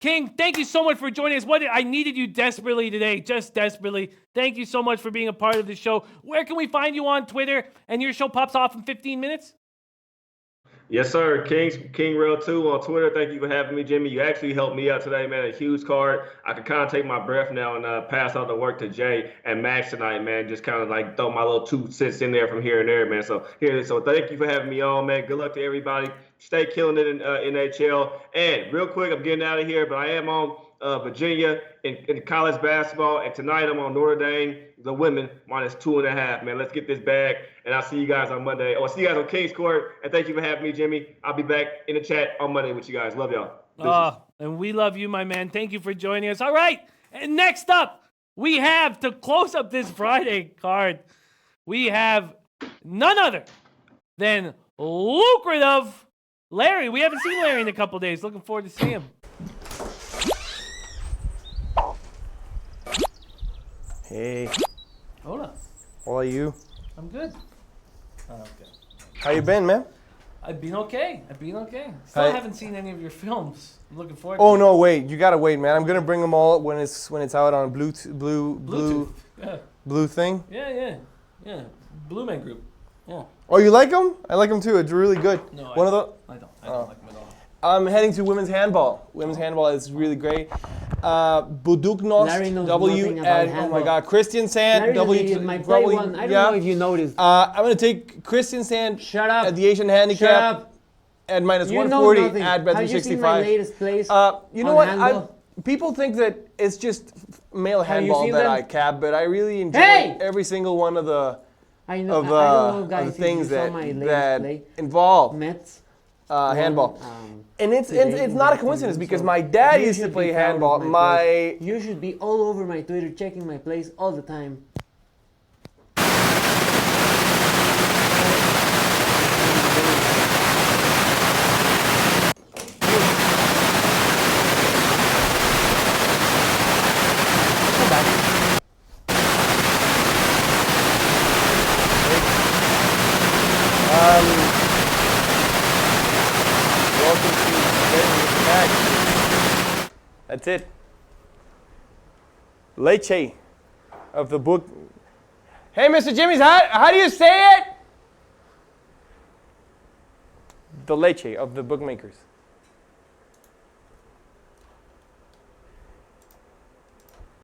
King, thank you so much for joining us. I needed you desperately today, just desperately. Thank you so much for being a part of the show. Where can we find you on Twitter? And your show pops off in 15 minutes? Yes, sir. King Rail 2 on Twitter. Thank you for having me, Jimmy. You actually helped me out today, man. A huge card. I could kind of take my breath now and pass out the work to Jay and Max tonight, man. Just kind of like throw my little 2 cents in there from here and there, man. So thank you for having me on, man. Good luck to everybody. Stay killing it in NHL. And real quick, I'm getting out of here, but I am on Virginia in college basketball, and tonight I'm on Notre Dame, the women -2.5. Man, let's get this bag, and I'll see you guys on Monday. I'll see you guys on Kings Court, and thank you for having me, Jimmy. I'll be back in the chat on Monday with you guys. Love y'all. And we love you, my man. Thank you for joining us. All right, and next up, we have to close up this Friday card. We have none other than lucrative Larry. We haven't seen Larry in a couple days. Looking forward to seeing him. Hey. Hola. How are you? I'm good. Oh, okay. How you been, man? I've been okay. Still haven't seen any of your films. I'm looking forward to Oh it. no, wait! You gotta wait, man. I'm gonna bring them all when it's out on Bluetooth. Yeah. blue thing. Yeah. Blue Man Group. Yeah. Oh, you like them? I like them too. It's really good. No, One of the. I don't like them at all. I'm heading to women's handball. Women's handball is really great. Buduknost Larry knows W nothing about and oh my handball. God, Christian Sand Larry's W. an idiot. My play one. I don't know if you noticed. I'm gonna take Christian Sand Shut up. at the Asian Shut handicap up. at minus You know 140 nothing. at Have you seen my Bet365. latest plays You know on what? handball? People think that it's just male Have you handball seen that them? I cap, but I really enjoy Hey! every single one of the I know. of, I don't know, guys, of the if things you saw that my latest that play. involve Mets. handball. And it's today not a in coincidence the because so my dad you used to should play be proud of handball. my plays. You should be all over my Twitter checking my plays all the time. Come back. Welcome to Betting with Max. That's it. Leche of the book. Hey, Mr. Jimmy's, how do you say it? The leche of the bookmakers.